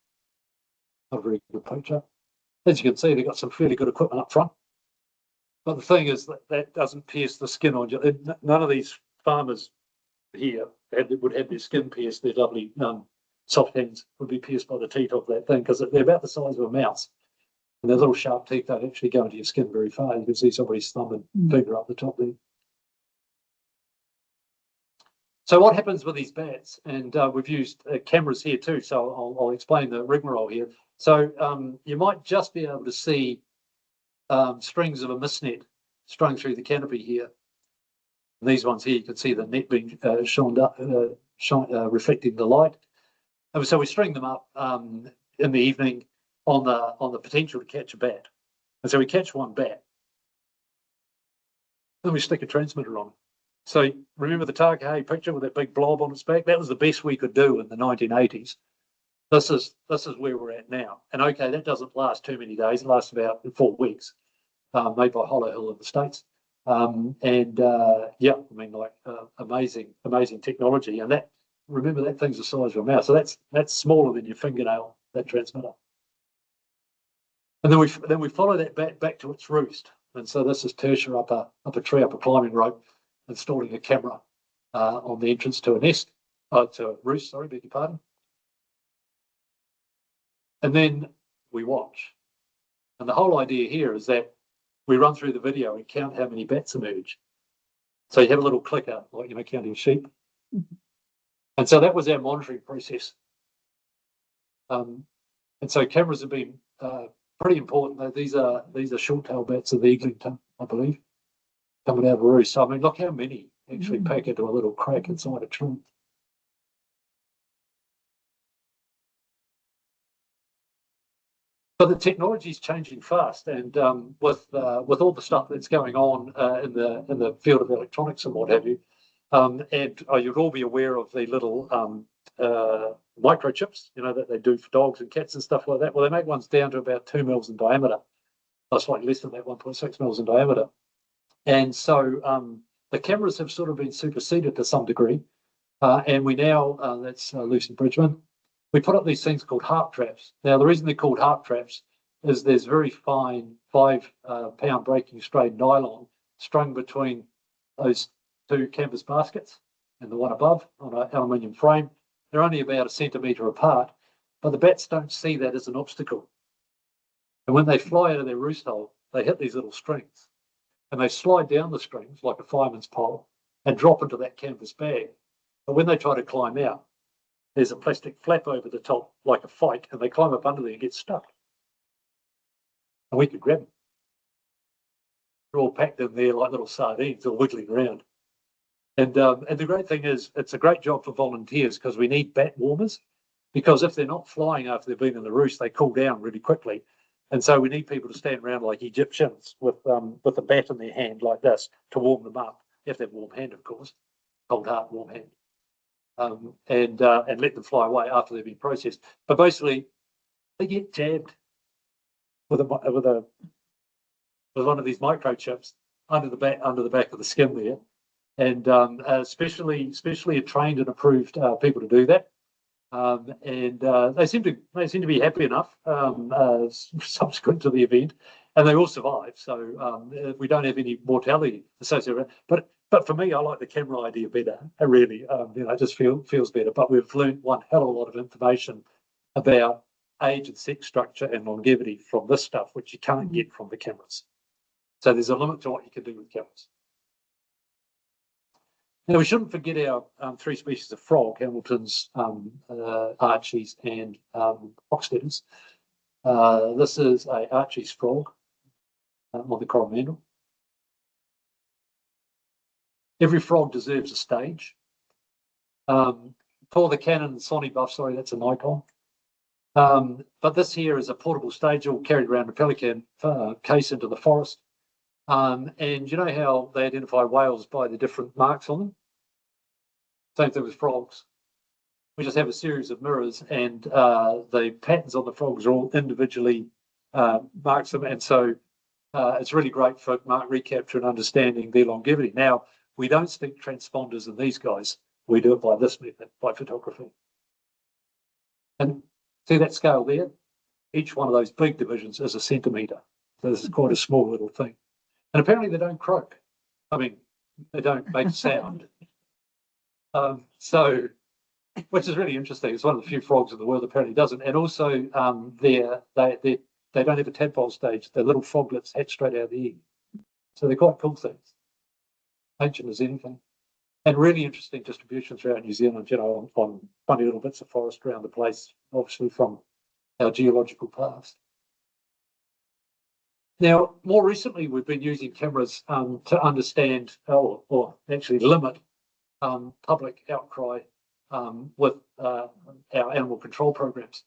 Not a very good picture. As you can see, they've got some fairly good equipment up front. But the thing is that doesn't pierce the skin on you. None of these farmers here would have their skin pierced. Their lovely soft hands would be pierced by the teeth of that thing because they're about the size of a mouse. And their little sharp teeth don't actually go into your skin very far. You can see somebody's thumb and finger up the top there. So what happens with these bats? And we've used cameras here too, so I'll explain the rigmarole here. So you might just be able to see strings of a mist net strung through the canopy here. And these ones here, you can see the net being reflecting the light. And so we string them up in the evening on the potential to catch a bat. And so we catch one bat, then we stick a transmitter on. So remember the Takahe picture with that big blob on its back? That was the best we could do in the 1980s. This is where we're at now. And okay, that doesn't last too many days. It lasts about 4 weeks, made by Hollow Hill in the States. Yeah, I mean, like amazing technology. And that, remember, that thing's the size of a mouse. So that's smaller than your fingernail, that transmitter. And then we follow that bat back to its roost. And so this is Tertia up a tree, up a climbing rope, installing a camera on the entrance to a nest, to a roost, sorry, beg your pardon. and then we watch. And the whole idea here is that we run through the video and count how many bats emerge. So you have a little clicker, like, counting sheep. And so that was our monitoring process. And so cameras have been pretty important. These are short-tailed bats of the Eglinton, I believe, coming out of a roost. So, I mean, look how many actually pack into a little crack inside a tree. So the technology is changing fast, and with all the stuff that's going on in the field of electronics and what have you, and you'd all be aware of the little microchips, that they do for dogs and cats and stuff like that. Well, they make ones down to about 2 mils in diameter. That's like less than that, 1.6 mils in diameter. And so the cameras have sort of been superseded to some degree, and we now that's Lucy Bridgman. We put up these things called harp traps. Now, the reason they're called harp traps is there's very fine 5-pound breaking strain nylon strung between those two canvas baskets and the one above on an aluminium frame. They're only about 1 centimetre apart, but the bats don't see that as an obstacle. And when they fly out of their roost hole, they hit these little strings and they slide down the strings like a fireman's pole and drop into that canvas bag. But when they try to climb out, there's a plastic flap over the top like a fike, and they climb up under there and get stuck. And we could grab them. They're all packed in there like little sardines, all wiggling around. And the great thing is, it's a great job for volunteers because we need bat warmers, because if they're not flying after they've been in the roost, they cool down really quickly. And so we need people to stand around like Egyptians with a bat in their hand like this to warm them up. You have to have a warm hand, of course, cold heart, warm hand. And let them fly away after they've been processed. But basically, they get jabbed with one of these microchips under the back of the skin there, and especially trained and approved people to do that. And they seem to be happy enough subsequent to the event, and they all survive. So we don't have any mortality associated with it. But for me, I like the camera idea better. I really, it just feels better. But we've learned one hell of a lot of information about age and sex structure and longevity from this stuff, which you can't get from the cameras. So there's a limit to what you can do with cameras. Now, we shouldn't forget our 3 species of frog: Hamiltons, Archies, and Oxtetters. This is a Archie's frog on the Coromandel. Every frog deserves a stage. For the Canon Sony Buff, sorry, that's a Nikon. But this here is a portable stage all carried around a pelican case into the forest. And you know how they identify whales by the different marks on them? Same thing with frogs. We just have a series of mirrors, and the patterns on the frogs are all individually marked them. And so it's really great for mark recapture and understanding their longevity. Now, we don't stick transponders in these guys. We do it by this method, by photography. And see that scale there? Each one of those big divisions is 1 centimetre. So this is quite a small little thing. And apparently they don't croak. I mean, they don't make a sound. So, which is really interesting. It's one of the few frogs in the world that apparently doesn't. And also, they don't have a tadpole stage. They're little froglets hatch straight out of the egg. So they're quite cool things. Ancient as anything. And really interesting distribution throughout New Zealand, on funny little bits of forest around the place, obviously from our geological past. Now, more recently, we've been using cameras to understand or actually limit public outcry with our animal control programs.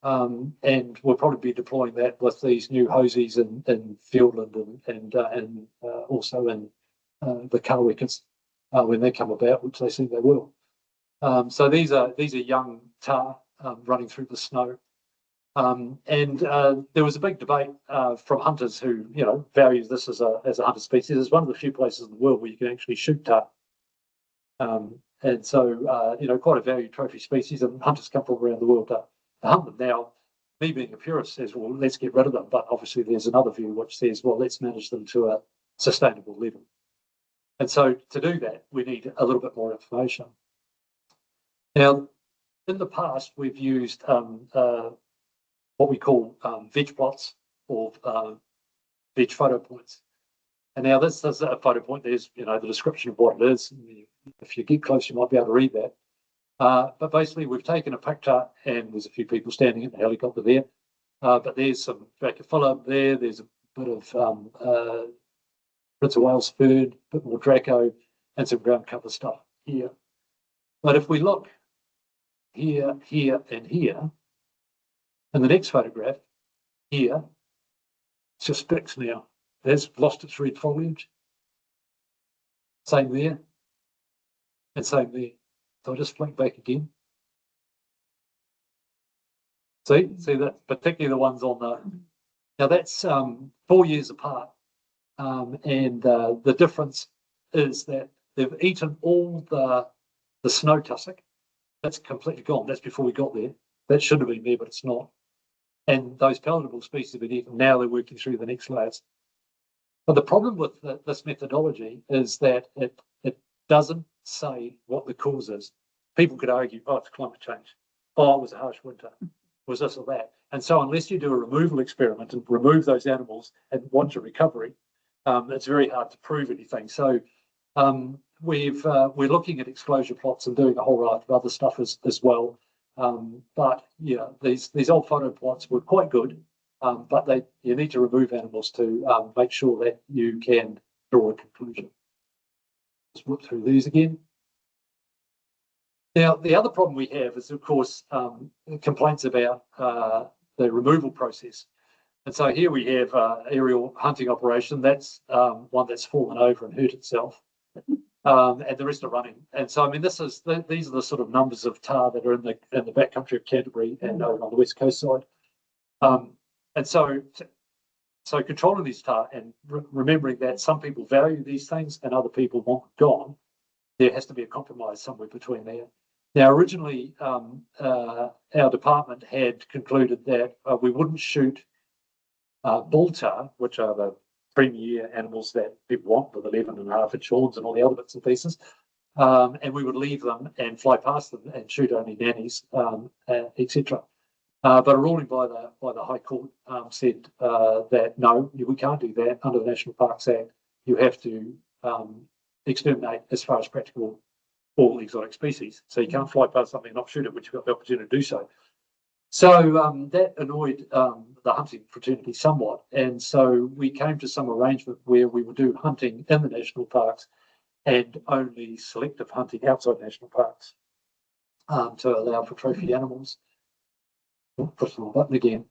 And we'll probably be deploying that with these new hosies in Fiordland and also in the Kawikas when they come about, which they seem they will. So these are young tahr running through the snow. And there was a big debate from hunters who, value this as a hunter species. It's one of the few places in the world where you can actually shoot tahr. And so, quite a valued trophy species, and hunters come from around the world to hunt them. Now, me being a purist says, well, let's get rid of them. But obviously there's another view which says, well, let's manage them to a sustainable level. And so to do that, we need a little bit more information. Now, in the past, we've used what we call veg plots or veg photo points. And now this is a photo point. There's, the description of what it is. If you get close, you might be able to read that. But basically, we've taken a picture, and there's a few people standing in the helicopter there. But there's some Dracophylla there. There's a bit of Prince of Wales fern, a bit more Draco, and some ground cover stuff here. But if we look here, here, and here, in the next photograph, here, it's just Bix now. That's lost its red foliage. Same there, and same there. So I'll just flick back again. See that, particularly the ones on the. Now that's 4 years apart, and the difference is that they've eaten all the snow tussock. That's completely gone. That's before we got there. That should have been there, but it's not. And those palatable species have been eaten. Now they're working through the next layers. But the problem with this methodology is that it doesn't say what the cause is. People could argue, oh, it's climate change. Oh, it was a harsh winter. Was this or that? And so unless you do a removal experiment and remove those animals and watch a recovery, it's very hard to prove anything. So we're looking at exposure plots and doing a whole raft of other stuff as well. But yeah, these old photo plots were quite good. But you need to remove animals to make sure that you can draw a conclusion. Let's whip through these again. Now, the other problem we have is, of course, complaints about the removal process. And so here we have aerial hunting operation. That's one that's fallen over and hurt itself, and the rest are running. And so, I mean, these are the sort of numbers of tahr that are in the backcountry of Canterbury and over on the west coast side. And so controlling these tahr and remembering that some people value these things and other people want them gone, there has to be a compromise somewhere between there. Now, originally, our department had concluded that we wouldn't shoot bull tahr, which are the premier animals that people want with 11.5-inch horns and all the other bits and pieces, and we would leave them and fly past them and shoot only nannies, etc. But a ruling by the High Court said that no, we can't do that under the National Parks Act. You have to exterminate as far as practical all exotic species. So you can't fly past something and not shoot it, which you've got the opportunity to do so. So that annoyed the hunting fraternity somewhat, and so we came to some arrangement where we would do hunting in the national parks and only selective hunting outside national parks to allow for trophy animals. Push the button again.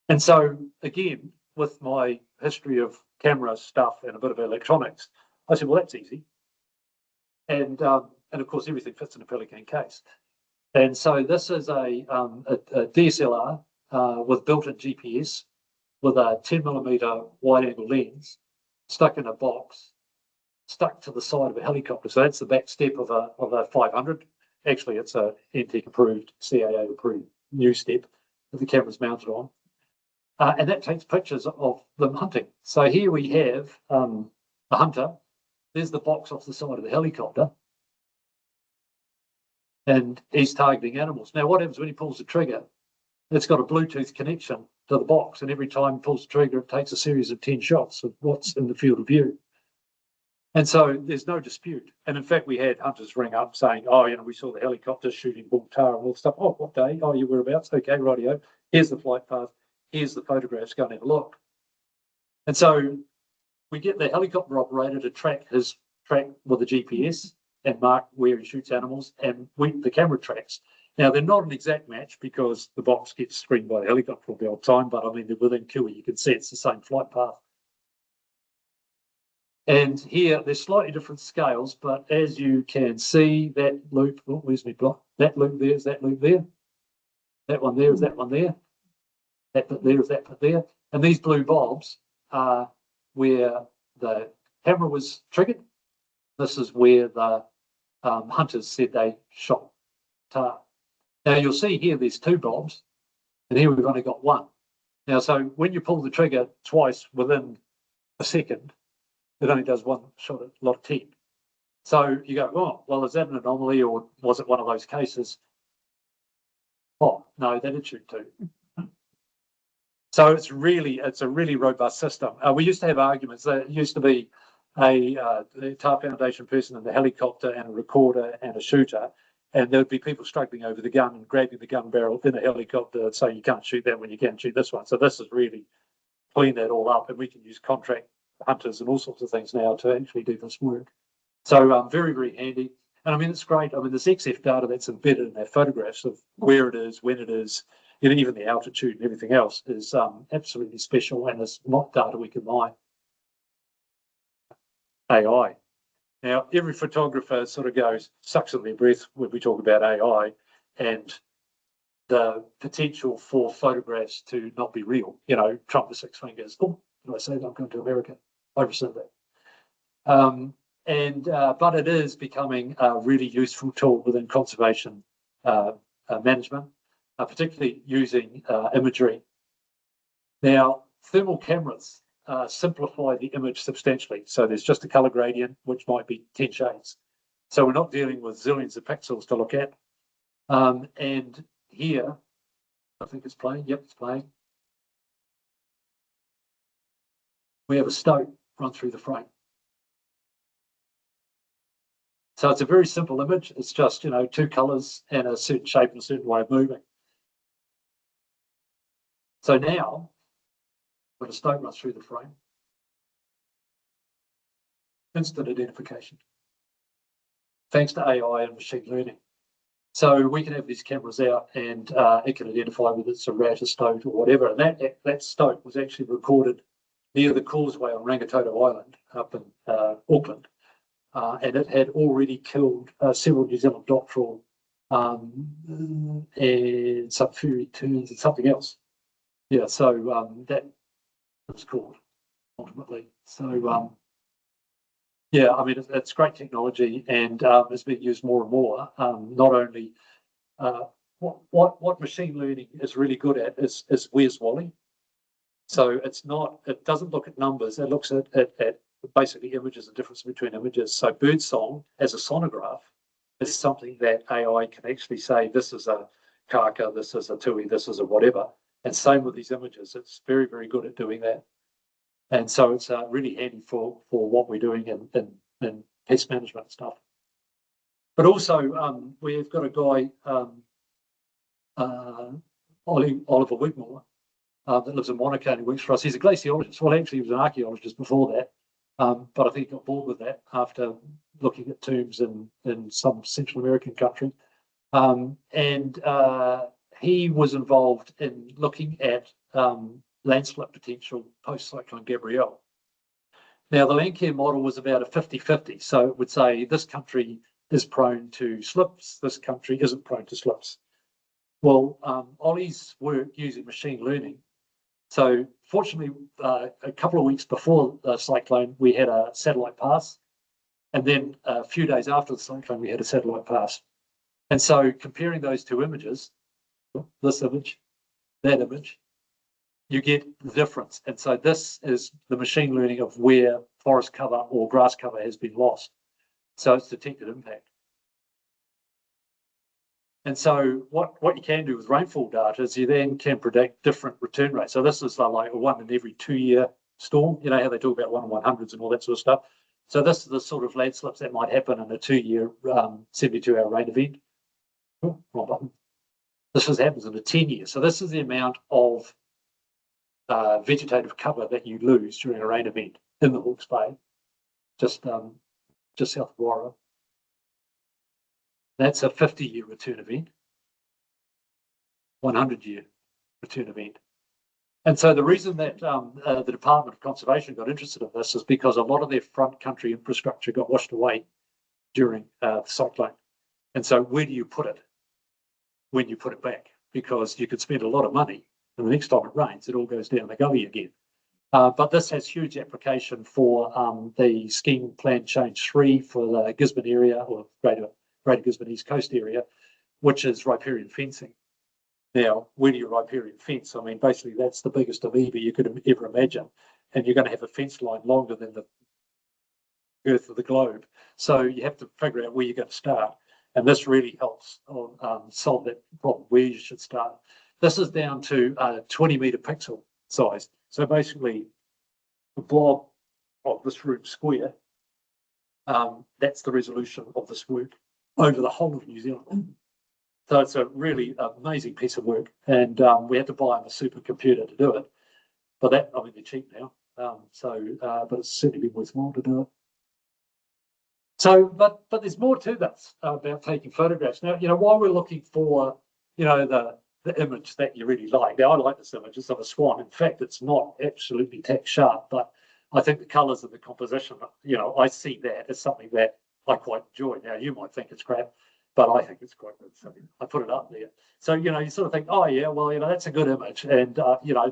And so again, with my history of camera stuff and a bit of electronics, I said, well, that's easy. And of course, everything fits in a Pelican case. And so this is a DSLR with built-in GPS with a 10mm wide-angle lens stuck in a box, stuck to the side of a helicopter. So that's the back step of a 500. Actually, it's a NTEC approved, CAA approved new step that the camera's mounted on. And that takes pictures of them hunting. So here we have a hunter. There's the box off the side of the helicopter. And he's targeting animals. Now, what happens when he pulls the trigger? It's got a Bluetooth connection to the box, and every time he pulls the trigger, it takes a series of 10 shots of what's in the field of view. And so there's no dispute. And in fact, we had hunters ring up saying, oh, we saw the helicopter shooting bull tahr and all the stuff. Oh, what day? Oh, you whereabouts? Okay, rightio. Here's the flight path. Here's the photographs. Go and have a look. And so we get the helicopter operator to track his track with the GPS and mark where he shoots animals, and the camera tracks. Now, they're not an exact match because the box gets screened by the helicopter all the old time, but I mean, they're within Kiwi. You can see it's the same flight path. And here, there's slightly different scales, but as you can see, that loop, oh, where's my block? That loop there is that loop there. That one there is that one there. That bit there is that bit there. And these blue bulbs are where the camera was triggered. This is where the hunters said they shot tahr. Now you'll see here there's two bulbs, and here we've only got one. Now, so when you pull the trigger twice within a second, it only does one shot at a lot of 10. So you go, oh, well, is that an anomaly, or was it one of those cases? Oh, no, they did shoot two. So it's a really robust system. We used to have arguments. There used to be the TAR Foundation person in the helicopter and a recorder and a shooter, and there would be people struggling over the gun and grabbing the gun barrel in a helicopter, saying you can't shoot that when you can shoot this one. So this is really clean that all up, and we can use contract hunters and all sorts of things now to actually do this work. So very, very handy. And I mean, it's great. I mean, there's XF data that's embedded in our photographs of where it is, when it is, even the altitude and everything else is absolutely special, and it's not data we can mine. AI. Now, every photographer sort of sucks in their breath when we talk about AI and the potential for photographs to not be real. Trump with 6 fingers. Oh, did I say that I'm going to America? I rescind that. But it is becoming a really useful tool within conservation management, particularly using imagery. Now, thermal cameras simplify the image substantially. So there's just a color gradient, which might be 10 shades. So we're not dealing with zillions of pixels to look at. And here, I think it's playing. Yep, it's playing. We have a stoat run through the frame. So it's a very simple image. It's just, 2 colors and a certain shape and a certain way of moving. So now, when a stoat runs through the frame, instant identification, thanks to AI and machine learning. So we can have these cameras out and it can identify whether it's a rat, a stoat, or whatever. And that stoat was actually recorded near the causeway on Rangitoto Island up in Auckland. And it had already killed several New Zealand dockerel and some furry terns and something else. Yeah, so that was called ultimately. So yeah, I mean, it's great technology, and it's being used more and more. Not only what machine learning is really good at is where's Wally. So it doesn't look at numbers. It looks at basically images, the difference between images. So birdsong as a sonograph is something that AI can actually say, this is a kaka, this is a tui, this is a whatever. And same with these images. It's very, very good at doing that. And so it's really handy for what we're doing in pest management stuff. But also we've got a guy, Oliver Wigmore, that lives in Wanaka and he works for us. He's a glaciologist. Well, actually, he was an archaeologist before that. But I think he got bored with that after looking at tombs in some Central American country. He was involved in looking at landslip potential post-Cyclone Gabrielle. Now, the Landcare model was about a 50-50. So it would say this country is prone to slips, this country isn't prone to slips. Well, Ollie's work using machine learning. So fortunately, a couple of weeks before the cyclone, we had a satellite pass. And then a few days after the cyclone, we had a satellite pass. And so comparing those two images, this image, that image, you get the difference. And so this is the machine learning of where forest cover or grass cover has been lost. So it's detected impact. And so what you can do with rainfall data is you then can predict different return rates. So this is like a 1 in every 2 year storm. You know how they talk about 1 in 100s and all that sort of stuff. So this is the sort of landslips that might happen in a 2 year, 72-hour rain event. Oh, wrong button. This happens in a 10 year. So this is the amount of vegetative cover that you lose during a rain event in the Hawke's Bay, just south of Warra. That's a 50-year return event, 100-year return event. And so the reason that the Department of Conservation got interested in this is because a lot of their front country infrastructure got washed away during the cyclone. And so where do you put it when you put it back? Because you could spend a lot of money, and the next time it rains, it all goes down the gully again. But this has huge application for the scheme plan change 3 for the Gisborne area, or Greater Gisborne East Coast area, which is riparian fencing. Now, where do you riparian fence? I mean, basically that's the biggest amoeba you could ever imagine. And you're going to have a fence line longer than the earth of the globe. So you have to figure out where you're going to start. And this really helps solve that problem, where you should start. This is down to 20 metre pixel. size. So basically, the blob of this room square, that's the resolution of this work over the whole of New Zealand. So it's a really amazing piece of work, and we had to buy a supercomputer to do it. But that, I mean, they're cheap now, but it's certainly been worthwhile to do it. So, but there's more to this about taking photographs. Now, while we're looking for, the image that you really like. Now, I like this image. It's of a swan. In fact, it's not absolutely tack sharp, but I think the colours and the composition, I see that as something that I quite enjoy. Now, you might think it's crap, but I think it's quite good. So I put it up there. So, you sort of think, oh, yeah, well, that's a good image. And,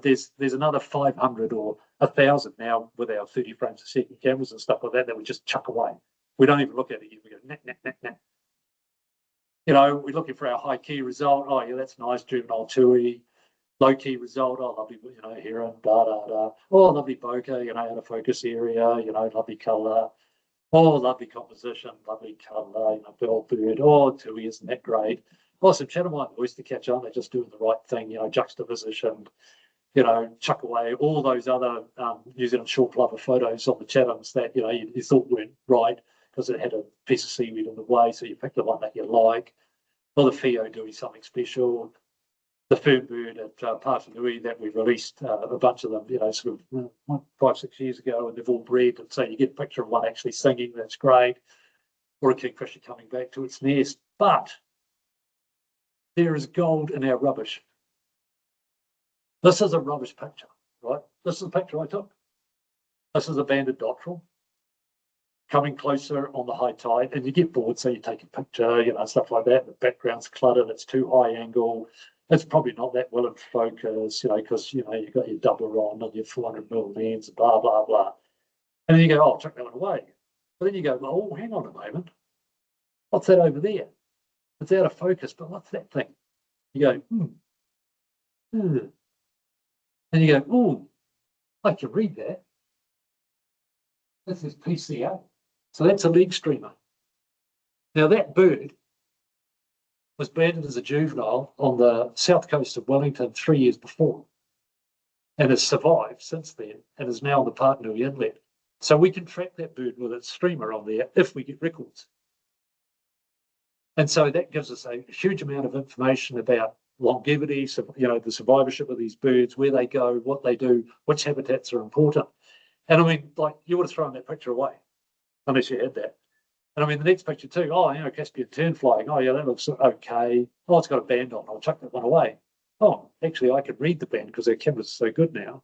there's another 500 or 1,000 now with our 30 frames a second cameras and stuff like that we just chuck away. We don't even look at it yet. We go, nah. We're looking for our high key result. Oh, yeah, that's nice. Juvenile tui. Low key result. Oh, lovely, heron, Oh, lovely bokeh, out of focus area, lovely colour. Oh, lovely composition, lovely colour, bell bird. Oh, tui, isn't that great? Oh, some Chatham-white oyster catcher, aren't they just doing the right thing, juxtapositioned, chuck away all those other New Zealand short plover photos on the Chathams that, you thought weren't right, because it had a piece of seaweed in the way, so you pick the one that you like. Or the Fio doing something special. The fern bird at Patanui that we released a bunch of them, sort of 5-6 years ago, and they've all bred. And so you get a picture of one actually singing, that's great. Or a kingfisher coming back to its nest. But there is gold in our rubbish. This is a rubbish picture, right? This is a picture I took. This is a banded dotterel coming closer on the high tide, and you get bored, so you take a picture, stuff like that. The background's cluttered, it's too high angle, it's probably not that well in focus, because you've got your doubler on and your 400mm lens, blah blah blah. And then you go, oh, chuck that one away. But then you go, oh, hang on a moment, what's that over there? It's out of focus, but what's that thing? You go, and you go, oh, I can read that. This is PCA. So that's a leg streamer. Now that bird was banded as a juvenile on the south coast of Wellington 3 years before, and has survived since then, and is now on the Patanui Inlet. So we can track that bird with its streamer on there if we get records. And so that gives us a huge amount of information about longevity, so, the survivorship of these birds, where they go, what they do, which habitats are important. And I mean, like, you would have thrown that picture away unless you had that. And I mean, the next picture too, oh, Caspian tern flying. Oh, yeah, that looks okay. Oh, it's got a band on. I'll chuck that one away. Oh, actually, I can read the band because their cameras are so good now.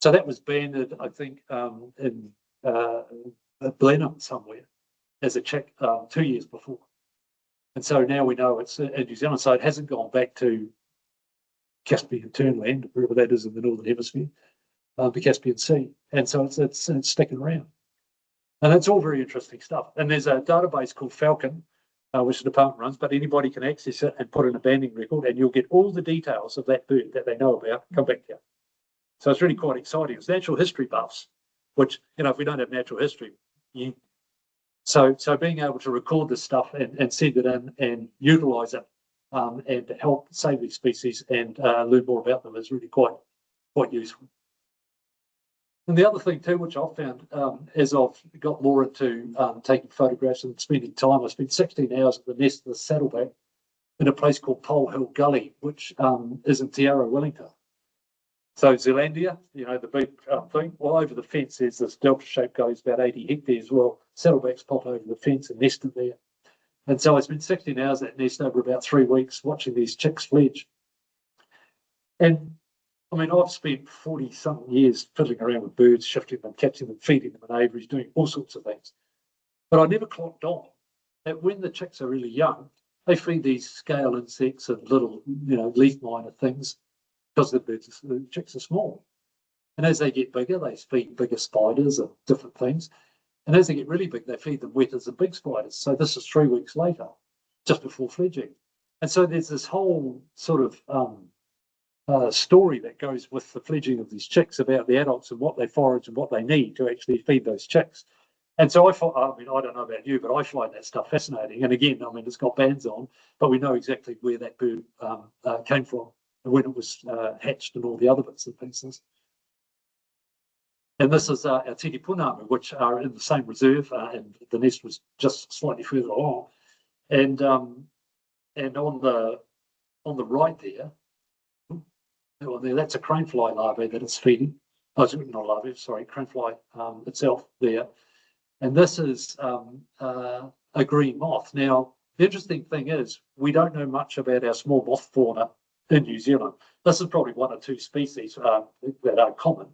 So that was banded, I think, in Blenheim somewhere as a chick 2 years before. And so now we know it's in New Zealand. So it hasn't gone back to Caspian tern land, wherever that is in the Northern Hemisphere, the Caspian Sea. And so it's sticking around. And that's all very interesting stuff. And there's a database called Falcon, which the department runs, but anybody can access it and put in a banding record, and you'll get all the details of that bird that they know about come back here. So it's really quite exciting. It's natural history buffs, which, if we don't have natural history, so being able to record this stuff and send it in and utilise it and help save these species and learn more about them is really quite useful. And the other thing too, which I've found as I've got more into taking photographs and spending time, I spent 16 hours at the nest of the saddleback in a place called Pole Hill Gully, which is in Te Ara, Wellington. So Zealandia, the big thing, well, over the fence there's this delta-shaped gully, it's about 80 hectares. Well, saddlebacks pop over the fence and nested there. And so I spent 16 hours at that nest over about 3 weeks watching these chicks fledge. And I mean, I've spent 40-something years fiddling around with birds, shifting them, catching them, feeding them in aviaries, doing all sorts of things. But I never clocked on that when the chicks are really young, they feed these scale insects and little, leaf miner things because the chicks are small. And as they get bigger, they feed bigger spiders and different things. And as they get really big, they feed them wetters and big spiders. So this is 3 weeks later, just before fledging. And so there's this whole sort of story that goes with the fledging of these chicks about the adults and what they forage and what they need to actually feed those chicks. And so I don't know about you, but I find that stuff fascinating. And again, it's got bands on, but we know exactly where that bird came from. when it was hatched and all the other bits and pieces. And this is our titi punamu, which are in the same reserve, and the nest was just slightly further along. And on the right there, that's a cranefly larvae that it's feeding. Oh, not larvae, sorry, cranefly itself there. And this is a green moth. Now, the interesting thing is we don't know much about our small moth fauna in New Zealand. This is probably one or two species that are common.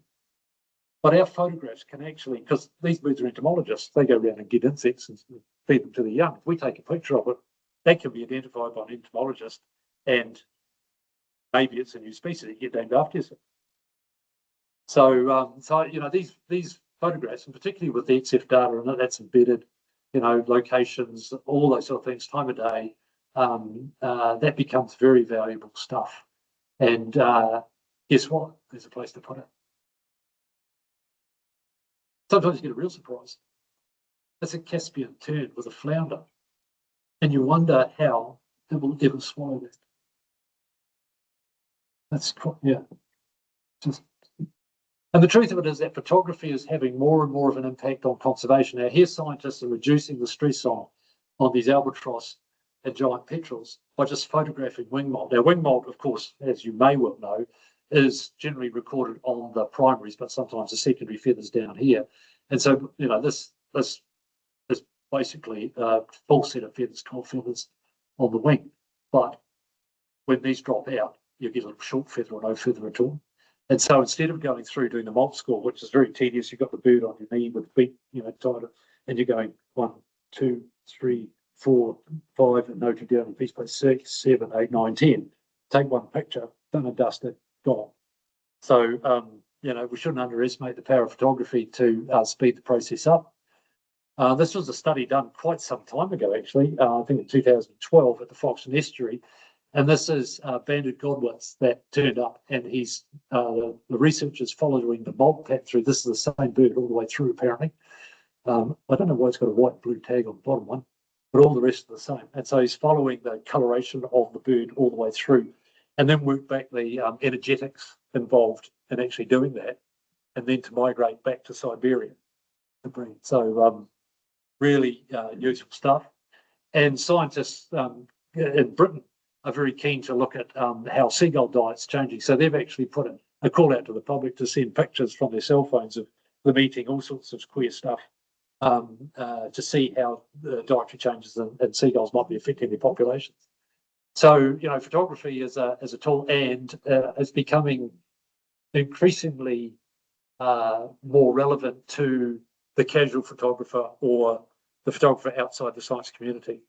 But our photographs can actually, because these birds are entomologists, they go around and get insects and feed them to the young. If we take a picture of it, that can be identified by an entomologist, and maybe it's a new species that get named after yourself. So, these photographs, and particularly with the XF data, and that's embedded, locations, all those sort of things, time of day, that becomes very valuable stuff. And guess what? There's a place to put it. Sometimes you get a real surprise. That's a Caspian tern with a flounder. And you wonder how it will ever swallow that. That's, yeah. And the truth of it is that photography is having more and more of an impact on conservation. Now, here scientists are reducing the stress on these albatross and giant petrels by just photographing wing moult. Now, wing moult, of course, as you may well know, is generally recorded on the primaries, but sometimes the secondary feathers down here. And so, this is basically a full set of feathers, 12 feathers on the wing. But when these drop out, you get a little short feather or no feather at all. And so instead of going through doing the moult score, which is very tedious, you've got the bird on your knee with feet, tied, and you're going 1, 2, 3, 4, 5, and noting down in piece by 6, 7, 8, 9, 10. Take one picture, done and dusted, gone. So, we shouldn't underestimate the power of photography to speed the process up. This was a study done quite some time ago, actually, I think in 2012 at the Foxton Estuary. And this is Banded Godwits that turned up, and he's the researchers following the moult pattern through. This is the same bird all the way through, apparently. I don't know why it's got a white blue tag on the bottom one, but all the rest are the same. And so he's following the coloration of the bird all the way through, and then work back the energetics involved in actually doing that, and then to migrate back to Siberia to breed. So really useful stuff. And scientists in Britain are very keen to look at how seagull diet's changing. So they've actually put a call out to the public to send pictures from their cell phones of them eating all sorts of queer stuff to see how the dietary changes in seagulls might be affecting their populations. So, photography is a tool, and is becoming increasingly more relevant to the casual photographer or the photographer outside the science community.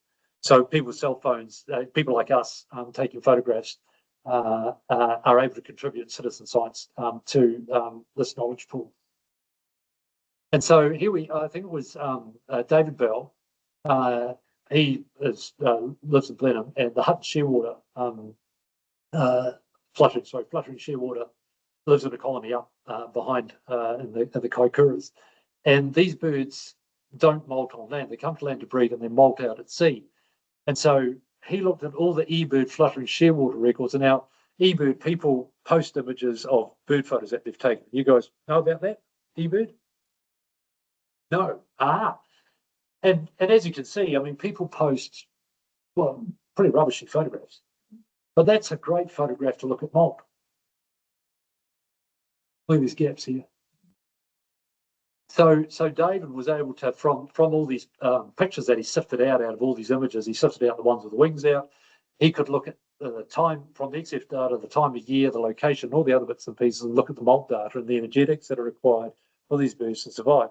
So people with cell phones, people like us taking photographs are able to contribute citizen science to this knowledge pool. And so here I think it was David Bell. He lives in Blenheim, and the Hutton Shearwater, Fluttering Shearwater, lives in a colony up behind in the Kaikoura's. And these birds don't molt on land. They come to land to breed and then molt out at sea. And so he looked at all the eBird Fluttering Shearwater records, and now eBird people post images of bird photos that they've taken. You guys know about that, eBird? No. And as you can see, people post, pretty rubbishy photographs. But that's a great photograph to look at molt. Look at these gaps here. So David was able to, from all these pictures that he sifted out of all these images, he sifted out the ones with the wings out. He could look at the time from the XF data, the time of year, the location, all the other bits and pieces, and look at the molt data and the energetics that are required for these birds to survive.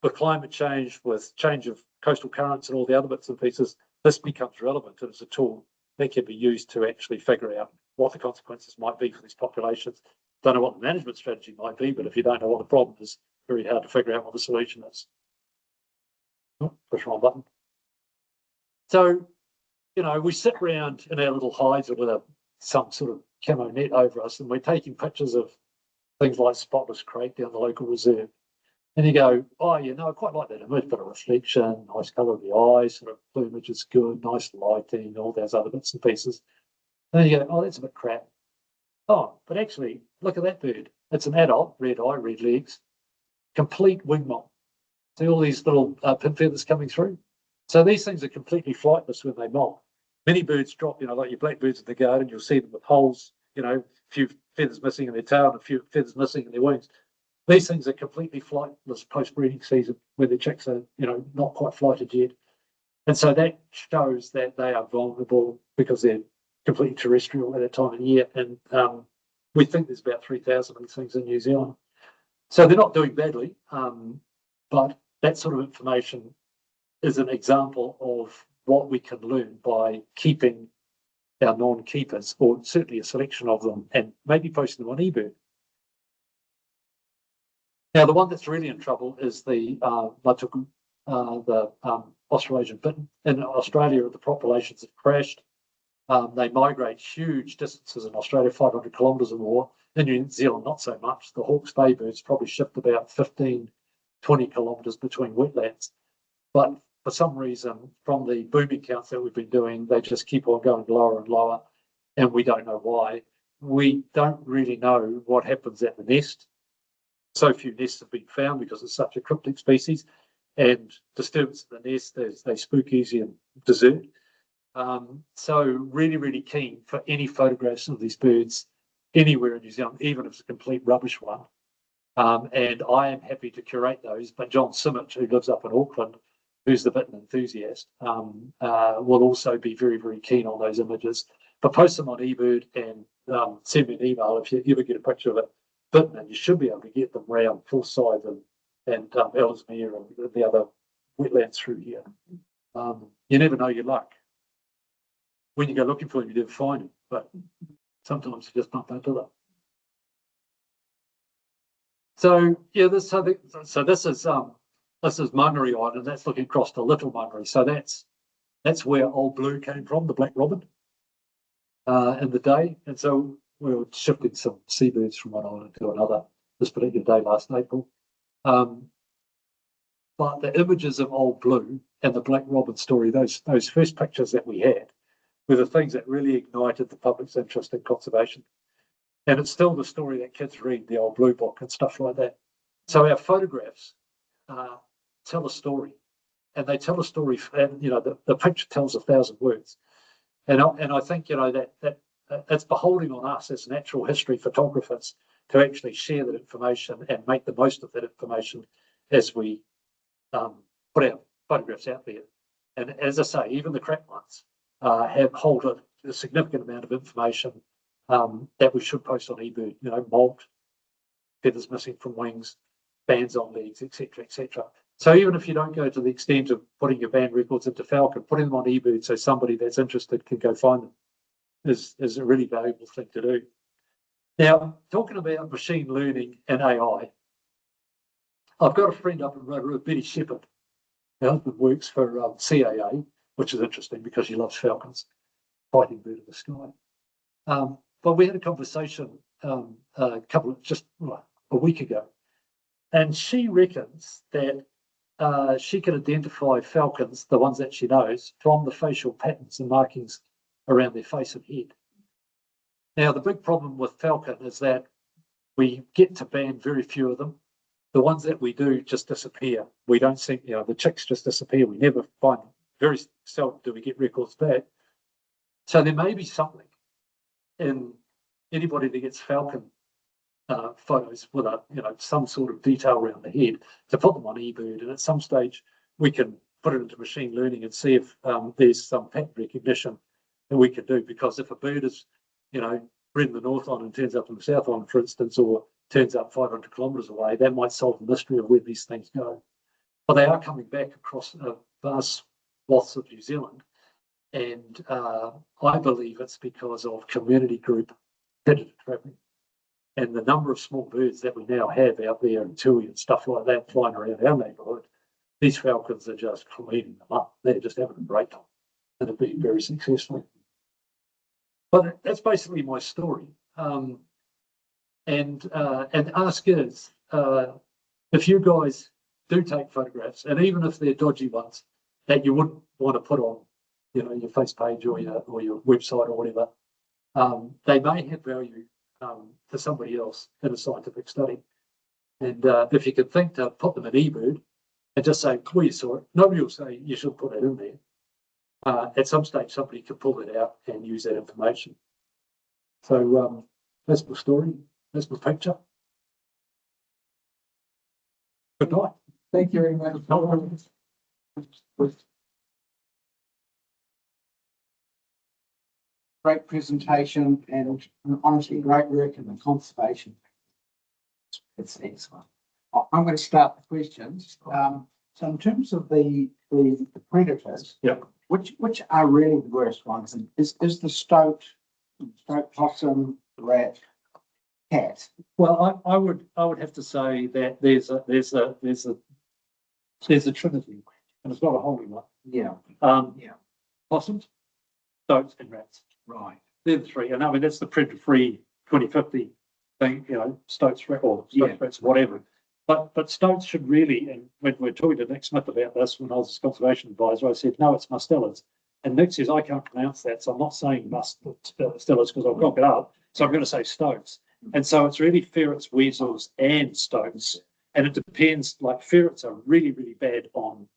With climate change, with change of coastal currents and all the other bits and pieces, this becomes relevant, and it's a tool that can be used to actually figure out what the consequences might be for these populations. Don't know what the management strategy might be, but if you don't know what the problem is, very hard to figure out what the solution is. Oh, push wrong button. So, we sit around in our little hides or with some sort of camo net over us, and we're taking pictures of things like spotless crate down the local reserve. And you go, I quite like that image, bit of reflection, nice colour of the eyes, sort of plumage is good, nice lighting, all those other bits and pieces. And then you go, that's a bit crap. Oh, but actually, look at that bird. It's an adult, red eye, red legs, complete wing mob. See all these little pin feathers coming through? So these things are completely flightless when they molt. Many birds drop, like your blackbirds in the garden, you'll see them with holes, a few feathers missing in their tail and a few feathers missing in their wings. These things are completely flightless post-breeding season where the chicks are, not quite flighted yet. And so that shows that they are vulnerable because they're completely terrestrial at that time of year. And we think there's about 3,000 of these things in New Zealand. So they're not doing badly, but that sort of information is an example of what we can learn by keeping our non-keepers, or certainly a selection of them, and maybe posting them on eBird. Now, the one that's really in trouble is the Matuku, the Australasian bittern. In Australia, the populations have crashed. They migrate huge distances in Australia, 500 kilometres or more. In New Zealand, not so much. The Hawke's Bay birds probably shift about 15, 20 kilometres between wetlands. But for some reason, from the booming counts that we've been doing, they just keep on going lower and lower, and we don't know why. We don't really know what happens at the nest. So few nests have been found because it's such a cryptic species, and disturbance in the nest, they spook easy and desert. So really, really keen for any photographs of these birds anywhere in New Zealand, even if it's a complete rubbish one. And I am happy to curate those, but John Simich, who lives up in Auckland, who's the bittern enthusiast, will also be very, very keen on those images. But post them on eBird and send me an email if you ever get a picture of it. Bittern, you should be able to get them round Forsyth and Ellesmere and the other wetlands through here. You never know your luck. When you go looking for them, you never find them, but sometimes you just bump into them. So yeah, this is Mangere Island. That's looking across to Little Mangere. So that's where Old Blue came from, the black robin, in the day. And so we were shifting some seabirds from one island to another this particular day last April. But the images of Old Blue and the black robin story, those first pictures that we had, were the things that really ignited the public's interest in conservation. And it's still the story that kids read, the Old Blue book and stuff like that. So our photographs tell a story, and they tell a story, and the picture tells 1,000 words. And I think that it's beholding on us as natural history photographers to actually share that information and make the most of that information as we put our photographs out there. And as I say, even the crap ones hold a significant amount of information that we should post on eBird. Molt, feathers missing from wings, bands on legs, etc., etc. So even if you don't go to the extent of putting your band records into Falcon, putting them on eBird so somebody that's interested can go find them is a really valuable thing to do. Now, talking about machine learning and AI, I've got a friend up in Rotorua, Betty Shepherd. Her husband works for CAA, which is interesting because she loves falcons, fighting bird of the sky. But we had a conversation a week ago, and she reckons that she can identify falcons, the ones that she knows, from the facial patterns and markings around their face and head. Now, the big problem with falcon is that we get to band very few of them. The ones that we do just disappear. We don't see, the chicks just disappear. We never find them. Very seldom do we get records back. So there may be something in anybody that gets falcon photos with some sort of detail around the head to put them on eBird, and at some stage we can put it into machine learning and see if there's some pattern recognition that we can do. Because if a bird is, bred in the North Island and turns up in the South Island, for instance, or turns up 500 kilometres away, that might solve the mystery of where these things go. But they are coming back across vast swaths of New Zealand, and I believe it's because of community group predator trapping. And the number of small birds that we now have out there in Tui and stuff like that flying around our neighbourhood, these falcons are just cleaning them up. They're just having a great time, and they're being very successful. But that's basically my story. And ask is, if you guys do take photographs, and even if they're dodgy ones that you wouldn't want to put on, your face page or your website or whatever, they may have value to somebody else in a scientific study. And if you could think to put them in eBird and just say, well, you saw it, nobody will say you should put that in there. At some stage, somebody could pull it out and use that information. So that's my story. That's my picture. Good night. Thank you very much. Great presentation and honestly great work in the conservation. It's excellent. I'm going to start the questions. So in terms of the predators, Yep. which are really the worst ones? Is the stoat possum, rat, cat? Well, I would have to say that there's a trinity, and it's not a holy one. Yeah. Yeah. Possums, stoats, and rats. Right. They're the three, and I mean that's the predator-free 2050 thing. You know, stoats, rats, whatever. But stoats should really, and when we're talking to Nick Smith about this, when I was his conservation advisor, I said, no, it's mustellids. And Nick says, I can't pronounce that, so I'm not saying mustellids because I'll cock it up. So I'm going to say stoats. And so it's really ferrets, weasels, and stoats. And it depends, like ferrets are really, really bad on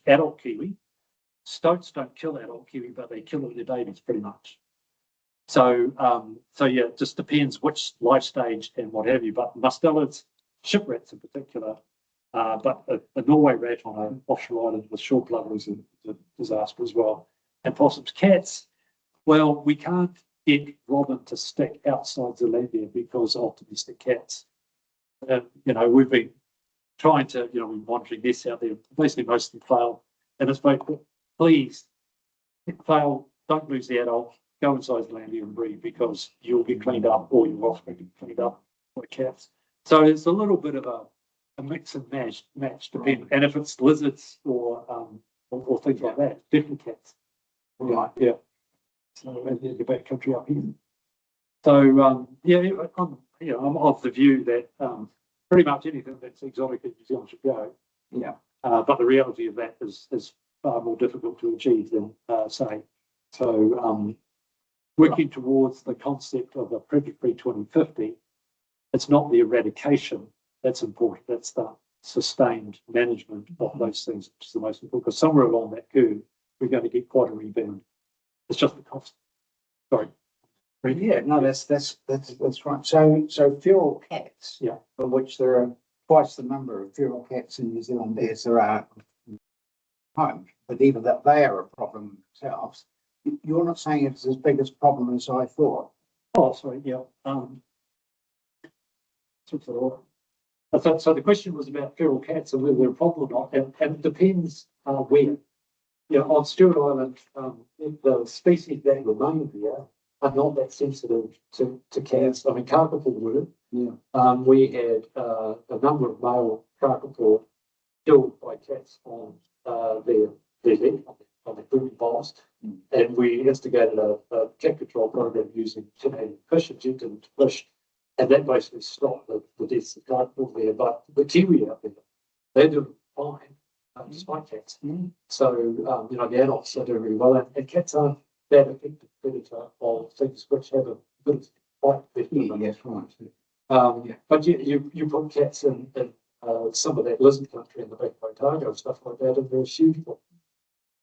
adult kiwi. Stoats don't kill adult kiwi, but they kill their babies pretty much. So yeah, it just depends which life stage and what have you. But mustellids, shipwrecks in particular, but a Norway rat on an offshore island with shore blood was a disaster as well. And possums, cats, well, we can't get Robin to stick outside Zealandia because of domestic cats. We've been trying to, we're monitoring this out there. Basically, most of them fail. And it's like, please, fail, don't lose the adult, go inside Zealandia and breed because you'll get cleaned up or your offspring get cleaned up by cats. So it's a little bit of a mix and match depending. And if it's lizards or things like that, different cats. Right. Yeah. So and then the back country up here. So I'm of the view that pretty much anything that's exotic in New Zealand should go. Yeah. But the reality of that is far more difficult to achieve than say. So working towards the concept of a predator-free 2050. It's not the eradication that's important, that's the sustained management of those things, which is the most important. Because somewhere along that curve, we're going to get quite a rebound. It's just the cost. Sorry. Yeah, no, that's right. So feral cats, yeah, for which there are twice the number of feral cats in New Zealand as there are home, but even that they are a problem themselves. You're not saying it's as big a problem as I thought. Oh, sorry, yeah. So the question was about feral cats and whether they're a problem or not, and it depends where. On Stewart Island, the species that remain there are not that sensitive to cats. I mean, kakapo were. Yeah. We had a number of male kakapo killed by cats on their leg, on their booty boss, and we instigated a cat control program using Canadian fish, injected into fish. And that basically stopped the deaths of kakapo there. But the kiwi out there, they're doing fine, despite cats. So, the adults are doing really well. And cats aren't that effective predator of things which have a bit of fight with them. Yes, right. But you put cats in some of that lizard country in the back of Otago and stuff like that, and they're suitable.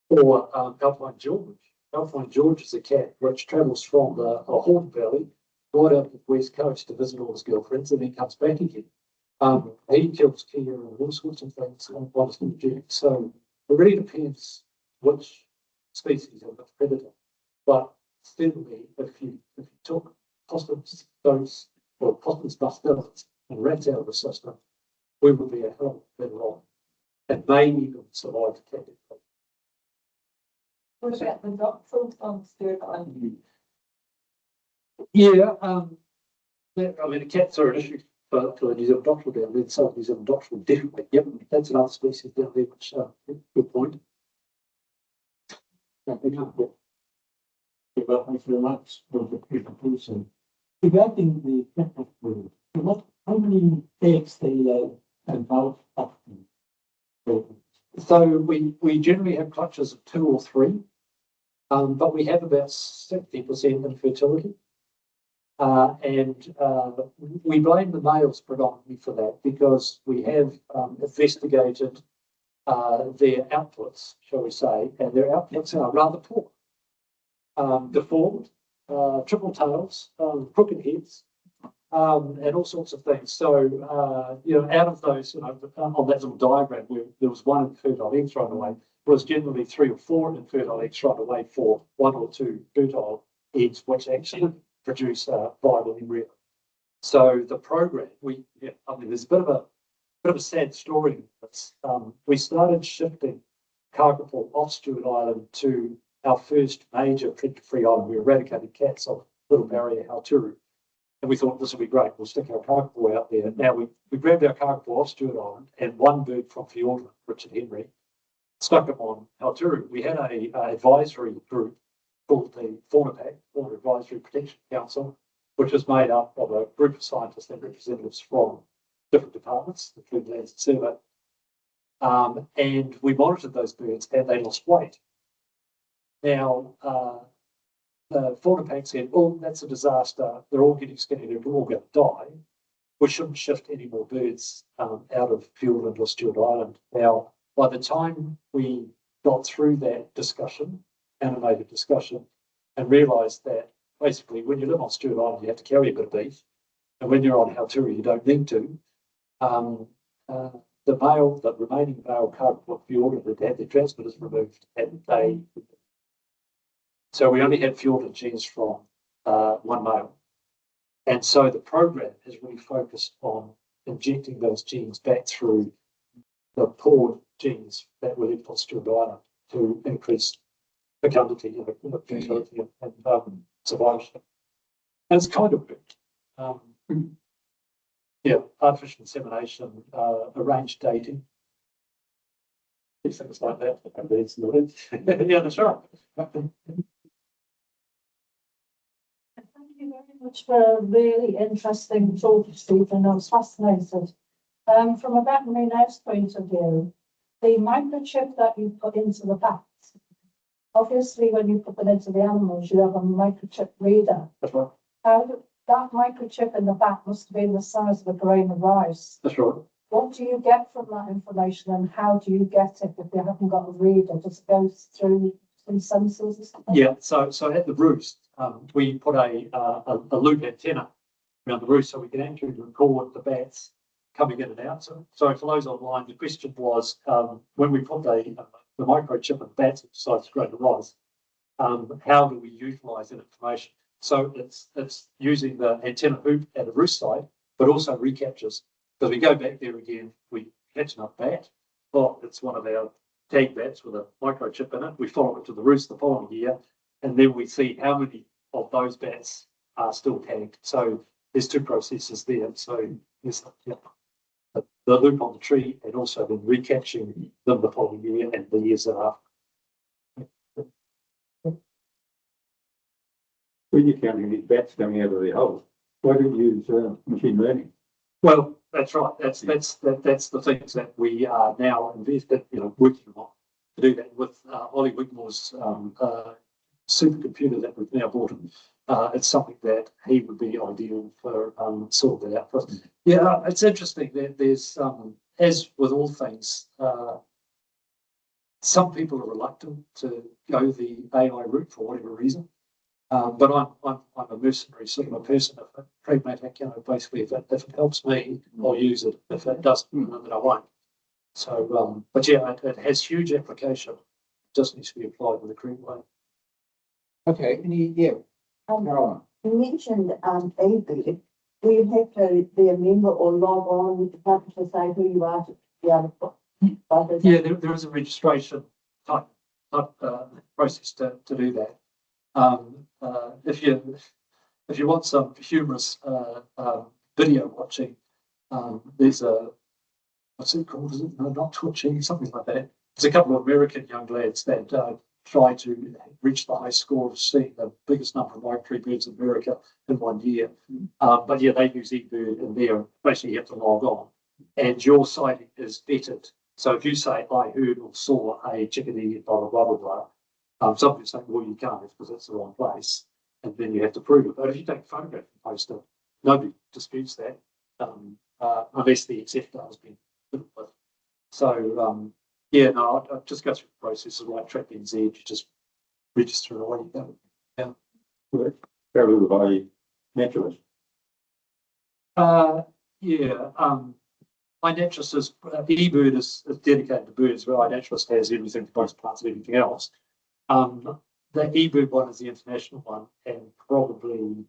Or Alpine George. Alpine George is a cat which travels from a Horn Valley right up the west coast to visit all his girlfriends and then comes back again. He kills Kia and all sorts of things on what is inject. So it really depends which species of the predator. But certainly if you took possums, stoats, or possums, mustellids, and rats out of the system, we would be a hell of a better off. And may even survive the cat. What about the doctoral on Stewart Island? Yeah, the cats are an issue for the New Zealand doctoral down there. South New Zealand doctoral, definitely. Yep, that's another species down there, which good point. Well, thanks very much for the presentation. Regarding the pepper food, how many eggs they lay about often? So we generally have clutches of 2 or 3, but we have about 60% infertility. We blame the males predominantly for that because we have investigated their outputs, shall we say, and their outputs are rather poor. Deformed, triple tails, crooked heads, and all sorts of things. So, out of those, on that little diagram where there was one infertile egg thrown away, was generally 3 or 4 infertile eggs thrown away for 1 or 2 fertile eggs, which actually produce a viable embryo. So the program, there's a bit of a sad story in this. We started shifting kakapo off Stewart Island to our first major predator-free island. We eradicated cats off Little Barrier, Hauturu. And we thought this would be great. We'll stick our kakapo out there. Now we grabbed our kakapo off Stewart Island and one bird from Fiordland, Richard Henry, stuck him on Hauturu. We had a advisory group called the Fauna Pack, Fauna Advisory Protection Council, which was made up of a group of scientists and representatives from different departments, including Lands and Survey. And we monitored those birds and they lost weight. Now, the Fauna Pack said, oh, that's a disaster. They're all getting skinny. They're all going to die. We shouldn't shift any more birds out of Fiordland or Stewart Island. Now, by the time we got through that discussion, animated discussion, and realised that basically when you live on Stewart Island, you have to carry a bit of beef. And when you're on Hauturu, you don't need to. The remaining male kakapo of Fiordland had to have their transmitters removed, and so we only had Fiordland genes from one male. And so the program has really focused on injecting those genes back through the poor genes that were left on Stewart Island to increase fecundity, fertility, and survivorship. And it's kind of worked. Artificial insemination, arranged dating, things like that. Yeah, that's right. Thank you very much for a really interesting talk, Stephen. I was fascinated. From a veterinary nurse point of view, the microchip that you put into the bats, obviously when you put them into the animals, you have a microchip reader. That's right. That microchip in the bat must have been the size of a grain of rice. That's right. What do you get from that information and how do you get it if you haven't got a reader? Does it go through some sensors or something? Yeah, so at the roost, we put a loop antenna around the roost so we can actually record the bats coming in and out. So for those online, the question was, when we put the microchip in the bats, which decides to grow the rice, how do we utilise that information? So it's using the antenna hoop at the roost side, but also recaptures. Because we go back there again, we catch enough bat. Oh, it's one of our tag bats with a microchip in it. We follow it to the roost the following year, and then we see how many of those bats are still tagged. So there's 2 processes there. So there's the loop on the tree and also then recapturing them the following year and the years thereafter. When you're counting these bats coming out of their holes, why don't you use machine learning? Well, that's right. That's the things that we are now working on to do that with Ollie Wigmore's supercomputer that we've now bought him. It's something that he would be ideal for sorting that out for us. Yeah, it's interesting that there's as with all things, some people are reluctant to go the AI route for whatever reason. But I'm a mercenary sort of a person, a pragmatic, basically if it helps me, I'll use it. If it doesn't, then I won't. So, but yeah, it has huge application. It just needs to be applied in the correct way. Okay, Caroline. You mentioned AB. Do you have to be a member or log on with the company to say who you are to be able to? Yeah, there is a registration type process to do that. If you want some humorous video watching, there's what's it called? Is it not twitching? Something like that. There's a couple of American young lads that try to reach the high score of seeing the biggest number of migratory birds in America in 1 year. But yeah, they use eBird and there basically you have to log on and your sighting is vetted. So if you say, I heard or saw a chickadee, blah, blah, blah, blah, blah, some people say, well, you can't because it's the wrong place. and then you have to prove it. But if you take a photograph and post it, nobody disputes that, unless the acceptor has been fiddled with. So, yeah, no, I just go through the process of like Track NZ, you just register it away. Fairly by naturalist. Yeah, iNaturalist is, eBird is dedicated to birds, where iNaturalist has everything for both plants and everything else. The eBird one is the international one, and probably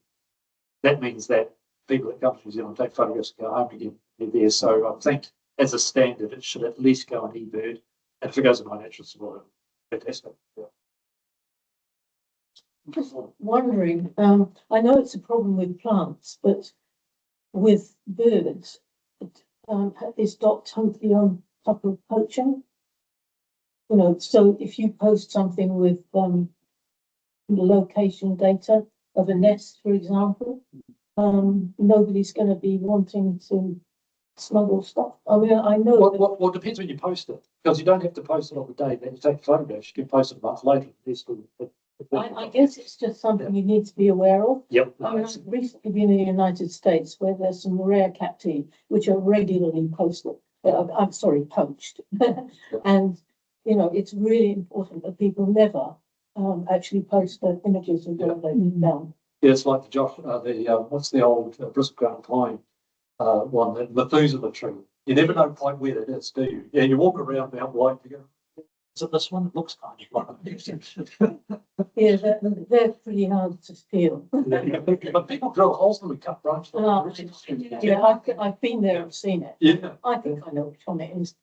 that means that people that come to New Zealand take photographs and go home again. They're there. So I think as a standard, it should at least go on eBird. And if it goes on iNaturalist, well, fantastic. Yeah. Just wondering, I know it's a problem with plants, but with birds, is Dot totally on top of poaching? You know, so if you post something with the location data of a nest, for example, nobody's going to be wanting to smuggle stuff. I mean, I know. Well, it depends when you post it, because you don't have to post it on the day that you take photographs. You can post it a month later. I guess it's just something you need to be aware of. Yep. I mean, I've recently been in the United States where there's some rare cacti which are regularly posted. I'm sorry, poached. And, you know, it's really important that people never actually post the images of what they've done. Yeah, it's like what's the old Bristlecrown pine one, that Methuselah tree. You never know quite where that is, do you? Yeah, you walk around Mount White, you go, is it this one? It looks kind of Yeah, they're pretty hard to steal. But people drill holes in them and cut branches. Yeah, I've been there and seen it. Yeah. I think I know which one it is.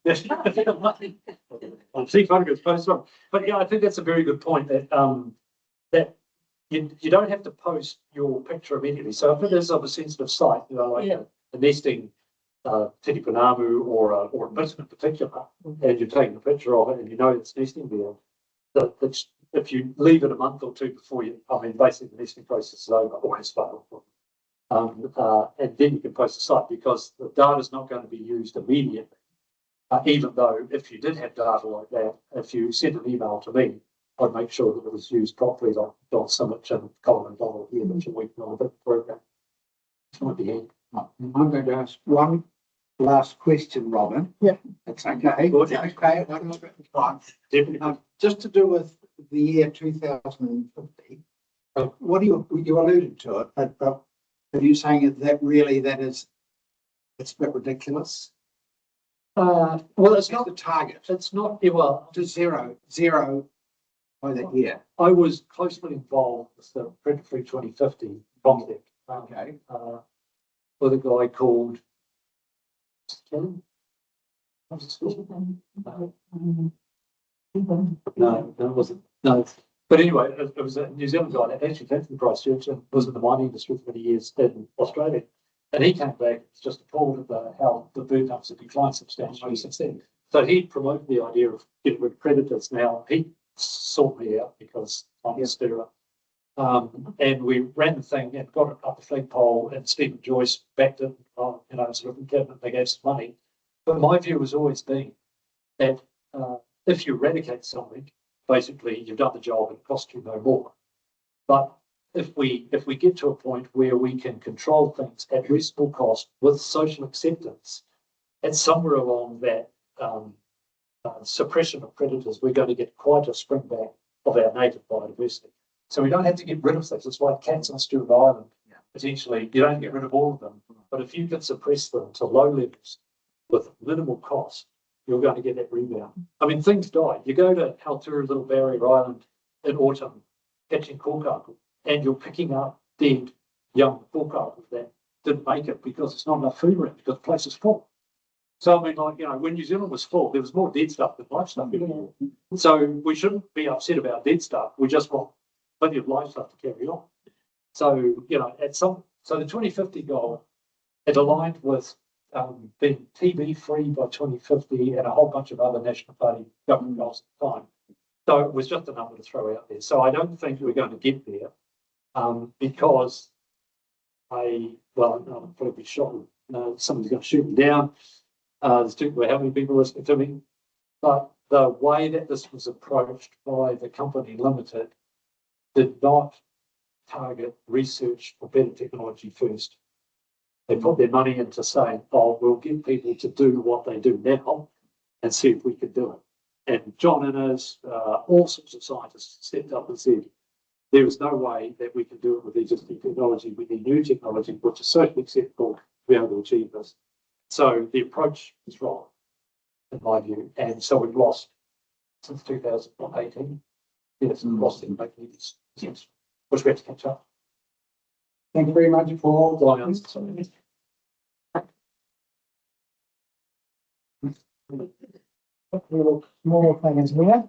I'll see photographs posted on. But yeah, I think that's a very good point that you don't have to post your picture immediately. So if it is of a sensitive site, you know, like a nesting Titi Panamu or a bison in particular, and you're taking a picture of it and you know it's nesting there, that if you leave it a month or two before basically the nesting process is over or has failed. And then you can post the site, because the data is not going to be used immediately. Even though if you did have data like that, if you sent an email to me, I'd make sure that it was used properly, like Don Simich and Colin and Donald here, which are working on a bit program. It might be handy. I'm going to ask one last question, Robin. Yeah. That's okay. Good. Okay, just to do with the year 2050, what are you alluded to it, but are you saying it's a bit ridiculous? Well, it's not the target. It's not. Well, To zero by that year. I was closely involved with the Predatory 2050 project. Okay. With a guy called Ken. What's his name? No, it wasn't. No. But anyway, it was a New Zealand guy that actually came from Christchurch and was in the mining industry for many years in Australia. And he came back just appalled at how the bird numbers have declined substantially since then. So he promoted the idea of getting rid of predators. Now, he sought me out because I'm a stirrer. And we ran the thing and got it up the flagpole, and Stephen Joyce backed it, sort of in cabinet, they gave some money. But my view has always been that if you eradicate something, basically you've done the job and it costs you no more. But if we get to a point where we can control things at reasonable cost with social acceptance, and somewhere along that suppression of predators, we're going to get quite a spring back of our native biodiversity. So we don't have to get rid of things. It's like cats on Stewart Island. Potentially, you don't get rid of all of them, but if you can suppress them to low levels with minimal cost, you're going to get that rebound. I mean, things die. You go to Haltura, Little Barrier Island in autumn, catching kōkako, and you're picking up dead young kōkako that didn't make it because it's not enough food around, because the place is full. So I mean, when New Zealand was full, there was more dead stuff than live stuff anymore. So we shouldn't be upset about dead stuff. We just want plenty of live stuff to carry on. So, so the 2050 goal, it aligned with being TB free by 2050 and a whole bunch of other National Party government goals at the time. So it was just a number to throw out there. So I don't think we're going to get there because I'm probably shot. Somebody's going to shoot me down. There's how many people listening to me? But the way that this was approached by the company limited did not target research for better technology first. They put their money into saying, oh, we'll get people to do what they do now and see if we can do it. And John Innes, all sorts of scientists stepped up and said, there is no way that we can do it with existing technology. We need new technology, which is socially acceptable to be able to achieve this. So the approach is wrong, in my view. And so we've lost since 2018. Yes, we've lost in making years, which we have to catch up. Thank you very much, Paul. Little small things here.